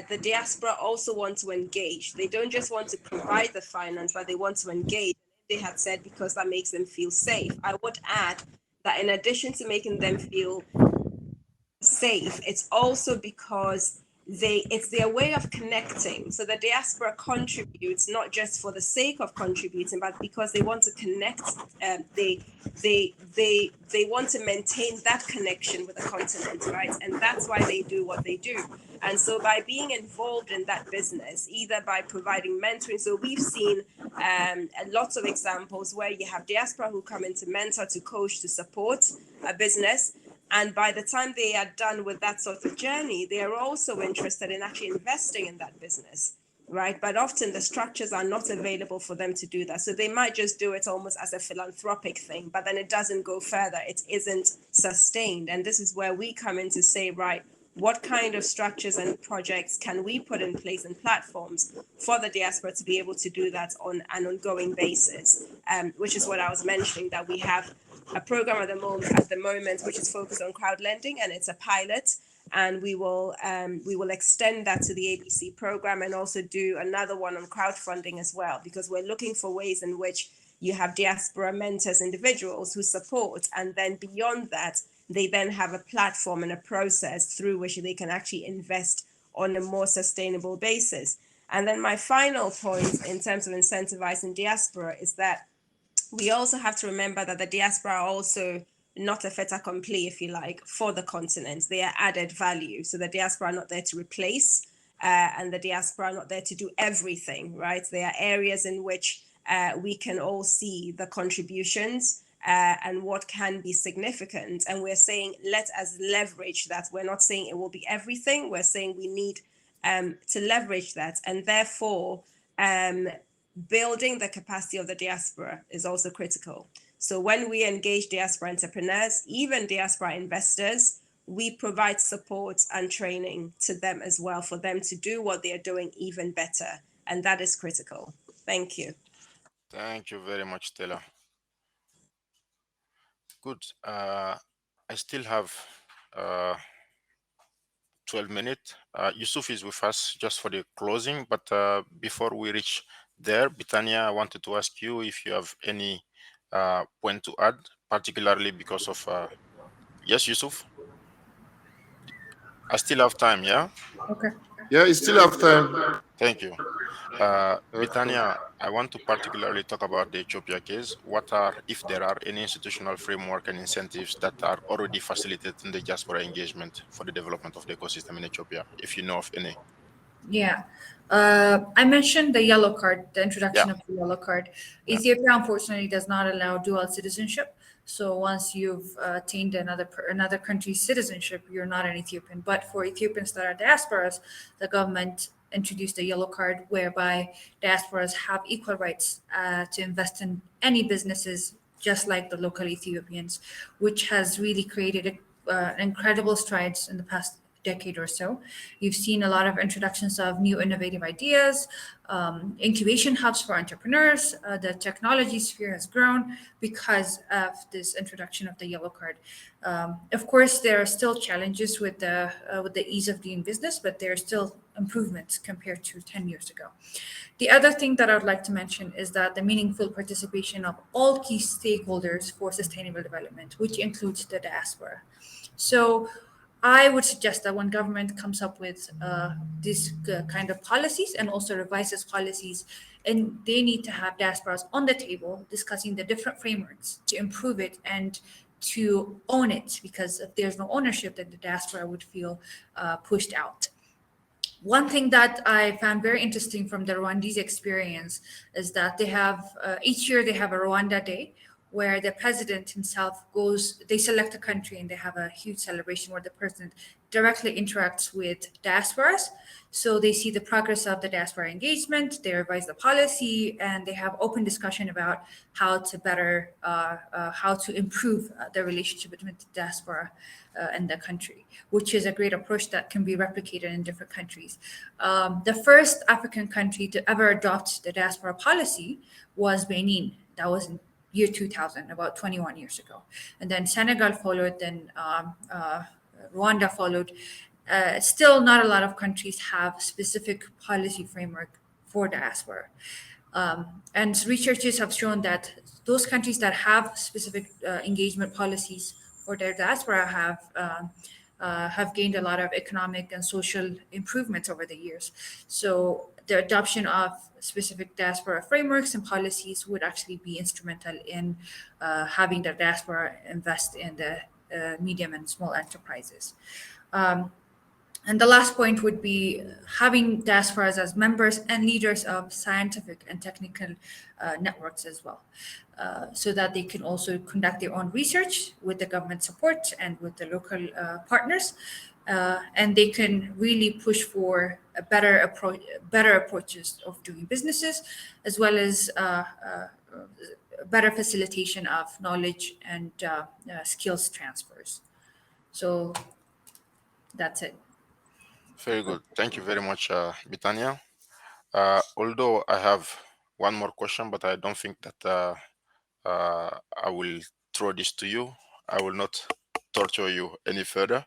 the diaspora also want to engage. They don't just want to provide the finance, but they want to engage. They had said because that makes them feel safe. I would add that in addition to making them feel safe, it's also because it's their way of connecting. So the diaspora contributes not just for the sake of contributing, but because they want to connect. They want to maintain that connection with the continent, right? And that's why they do what they do. And so by being involved in that business, either by providing mentoring, so we've seen lots of examples where you have diaspora who come in to mentor, to coach, to support a business. And by the time they are done with that sort of journey, they are also interested in actually investing in that business, right? But often the structures are not available for them to do that. So they might just do it almost as a philanthropic thing, but then it doesn't go further. It isn't sustained. And this is where we come in to say, right, what kind of structures and projects can we put in place and platforms for the diaspora to be able to do that on an ongoing basis, which is what I was mentioning, that we have a program at the moment which is focused on crowd lending, and it's a pilot, and we will extend that to the ABC program and also do another one on crowdfunding as well, because we're looking for ways in which you have diaspora mentors, individuals who support, and then beyond that, they then have a platform and a process through which they can actually invest on a more sustainable basis. And then my final point in terms of incentivizing diaspora is that we also have to remember that the diaspora are also not a fait accompli, if you like, for the continent. They are added value. So the diaspora are not there to replace, and the diaspora are not there to do everything, right? There are areas in which we can all see the contributions and what can be significant. And we're saying, let us leverage that. We're not saying it will be everything. We're saying we need to leverage that. And therefore, building the capacity of the diaspora is also critical. So when we engage diaspora entrepreneurs, even diaspora investors, we provide support and training to them as well for them to do what they're doing even better. And that is critical. Thank you. Thank you very much, Stella. Good. I still have 12 minutes. Yusuf is with us just for the closing, but before we reach there, Bitania, I wanted to ask you if you have any point to add, particularly because of yes, Yusuf? I still have time, yeah? Okay. Yeah, you still have time. Thank you. Bitania, I want to particularly talk about the Ethiopia case. What are, if there are any institutional framework and incentives that are already facilitating the diaspora engagement for the development of the ecosystem in Ethiopia, if you know of any? Yeah. I mentioned the yellow card, the introduction of the yellow card. Ethiopia, unfortunately, does not allow dual citizenship. So once you've attained another country's citizenship, you're not an Ethiopian. But for Ethiopians that are diasporas, the government introduced the yellow card, whereby diasporas have equal rights to invest in any businesses, just like the local Ethiopians, which has really created incredible strides in the past decade or so. You've seen a lot of introductions of new innovative ideas, incubation hubs for entrepreneurs. The technology sphere has grown because of this introduction of the yellow card. Of course, there are still challenges with the ease of doing business, but there are still improvements compared to 10 years ago. The other thing that I would like to mention is that the meaningful participation of all key stakeholders for sustainable development, which includes the diaspora. So I would suggest that when government comes up with these kind of policies and also revises policies, and they need to have diasporas on the table discussing the different frameworks to improve it and to own it, because if there's no ownership, then the diaspora would feel pushed out. One thing that I found very interesting from the Rwandese experience is that they have, each year they have a Rwanda Day, where the president himself goes, they select a country and they have a huge celebration where the president directly interacts with diasporas. So they see the progress of the diaspora engagement, they revise the policy, and they have open discussion about how to better, how to improve the relationship between the diaspora and the country, which is a great approach that can be replicated in different countries. The first African country to ever adopt the diaspora policy was Benin. That was in year 2000, about 21 years ago. And then Senegal followed, then Rwanda followed. Still not a lot of countries have specific policy framework for diaspora. And researchers have shown that those countries that have specific engagement policies for their diaspora have gained a lot of economic and social improvements over the years. So the adoption of specific diaspora frameworks and policies would actually be instrumental in having the diaspora invest in the medium and small enterprises. And the last point would be having diasporas as members and leaders of scientific and technical networks as well, so that they can also conduct their own research with the government support and with the local partners. And they can really push for a better approaches of doing businesses, as well as better facilitation of knowledge and skills transfers. So that's it. Very good. Thank you very much, Bitania. Although I have one more question, but I don't think that I will throw this to you. I will not torture you any further,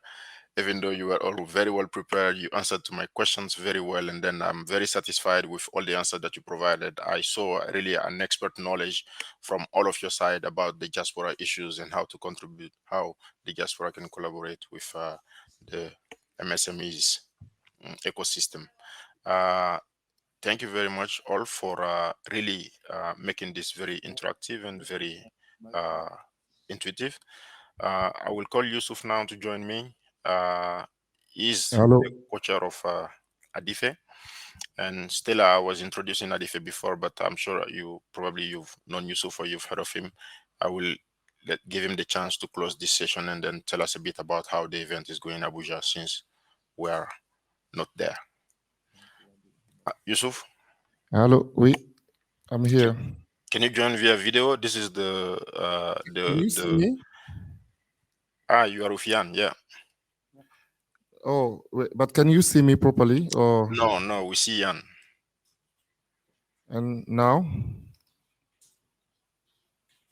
even though you were all very well prepared. You answered to my questions very well, and then I'm very satisfied with all the answers that you provided. I saw really an expert knowledge from all of your side about the diaspora issues and how to contribute, how the diaspora can collaborate with the MSMEs ecosystem. Thank you very much all for really making this very interactive and very intuitive. I will call Yusuf now to join me. He's Hello. the co-chair of ADYFE, and Stella was introducing ADYFE before, but I'm sure you've known Yusuf or you've heard of him. I will give him the chance to close this session and then tell us a bit about how the event is going in Abuja, since we're not there. Yusuf? Hello. Oui, I'm here. Can you join via video? This is the Can you see me? You are Rufian, yeah. Oh, wait, but can you see me properly? Or No, we see Jan. and now?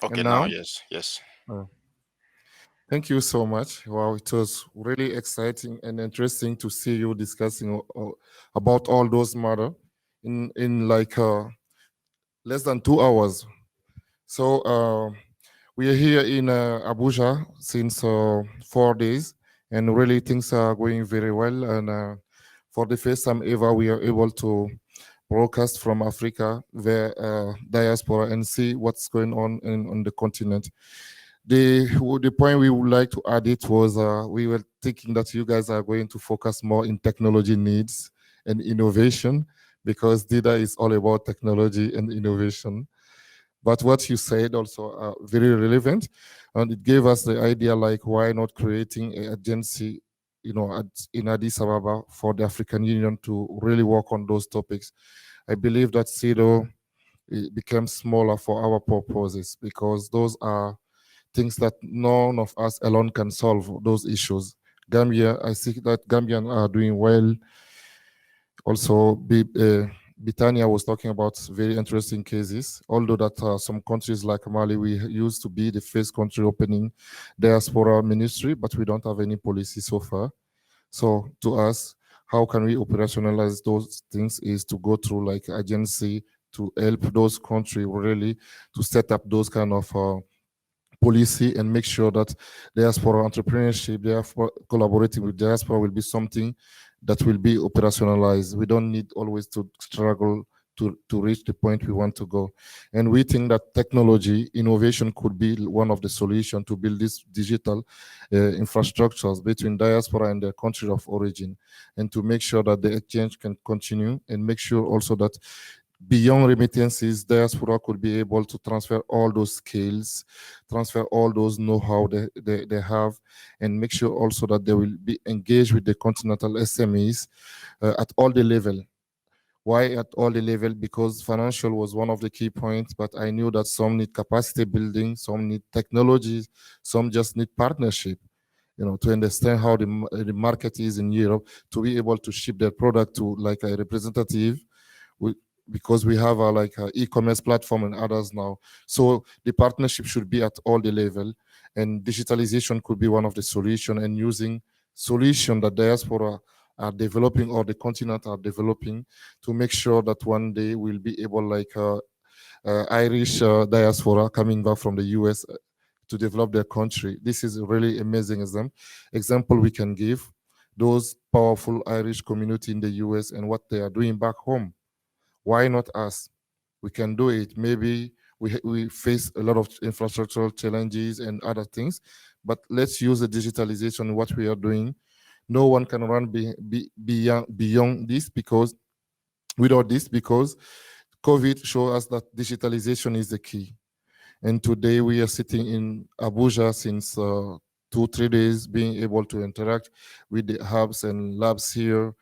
Okay, And now now? yes. Oh. Thank you so much. Wow, it was really exciting and interesting to see you discussing about all those matters in like less than 2 hours. So we are here in Abuja since 4 days, and really things are going very well. And for the first time ever, we are able to broadcast from Africa, the diaspora, and see what's going on the continent. The point we would like to add it was we were thinking that you guys are going to focus more in technology needs and innovation, because DIDA is all about technology and innovation. But what you said also very relevant, and it gave us the idea like, why not creating an agency in Addis Ababa for the African Union to really work on those topics. I believe that CEDAW became smaller for our purposes because those are things that none of us alone can solve, those issues. Gambia, I see that Gambian are doing well. Also, Britannia was talking about very interesting cases, although that some countries like Mali, we used to be the first country opening diaspora ministry, but we don't have any policy so far. So to us, how can we operationalize those things is to go through like agency to help those countries really to set up those kind of policy and make sure that diaspora entrepreneurship, therefore collaborating with diaspora will be something that will be operationalized. We don't need always to struggle to reach the point we want to go. And we think that technology, innovation could be one of the solutions to build these digital infrastructures between diaspora and their country of origin, and to make sure that the exchange can continue, and make sure also that beyond remittances, diaspora could be able to transfer all those skills, transfer all those know-how they have, and make sure also that they will be engaged with the continental SMEs at all the level. Why at all the level? Because financial was one of the key points, but I knew that some need capacity building, some need technologies, some just need partnership, to understand how the market is in Europe, to be able to ship their product to like a representative, because we have a e-commerce platform and others now. So the partnership should be at all the level, and digitalization could be one of the solutions, and using solution that diaspora are developing or the continent are developing to make sure that one day we'll be able, like Irish diaspora coming back from the US to develop their country. This is a really amazing example we can give. Those powerful Irish community in the US and what they are doing back home. Why not us? We can do it. Maybe we face a lot of infrastructural challenges and other things, but let's use the digitalization, what we are doing. No one can run beyond this, because without this, because COVID showed us that digitalization is the key. And today we are sitting in Abuja since 2-3 days, being able to interact with the hubs and labs here,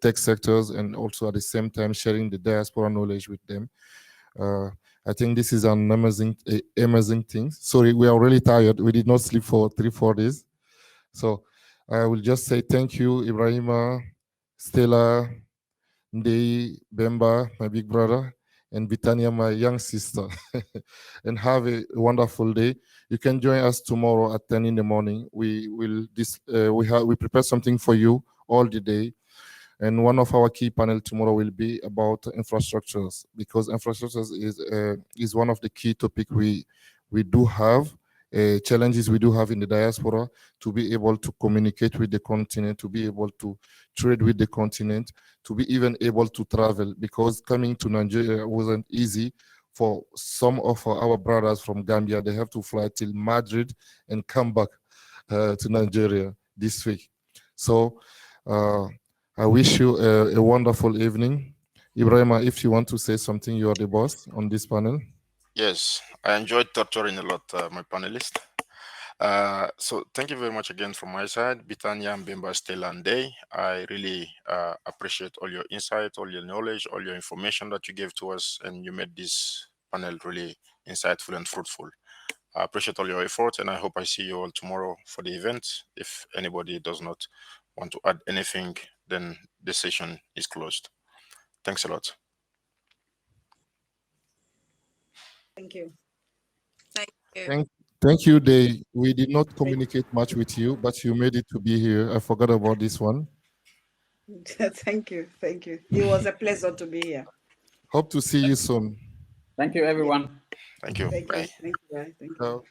tech sectors, and also at the same time sharing the diaspora knowledge with them. I think this is an amazing thing. Sorry, we are really tired. We did not sleep for 3-4 days. So I will just say thank you, Ibrahima, Stella, Ndei, Bemba, my big brother, and Britannia, my young sister. And have a wonderful day. You can join us tomorrow at 10 in the morning. We prepare something for you all the day. And one of our key panel tomorrow will be about infrastructures, because infrastructures is one of the key topic we do have, challenges we do have in the diaspora, to be able to communicate with the continent, to be able to trade with the continent, to be even able to travel, because coming to Nigeria wasn't easy for some of our brothers from Gambia. They have to fly till Madrid and come back to Nigeria this week. So I wish you a wonderful evening. Ibrahima, if you want to say something, you are the boss on this panel. Yes, I enjoyed torturing a lot, my panelists. So thank you very much again from my side, Britannia, Mbemba, Stella, and Day. I really appreciate all your insight, all your knowledge, all your information that you gave to us, and you made this panel really insightful and fruitful. I appreciate all your effort, and I hope I see you all tomorrow for the event. If anybody does not want to add anything, then the session is closed. Thanks a lot. Thank you. Thank you. Thank you, Day. We did not communicate much with you, but you made it to be here. I forgot about this one. Thank you. Thank you. It was a pleasure to be here. Hope to see you soon. Thank you, everyone. Thank you. Thank Bye. you. Thank you. Bye. Thank you.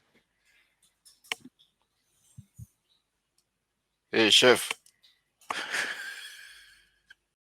Hey, chef.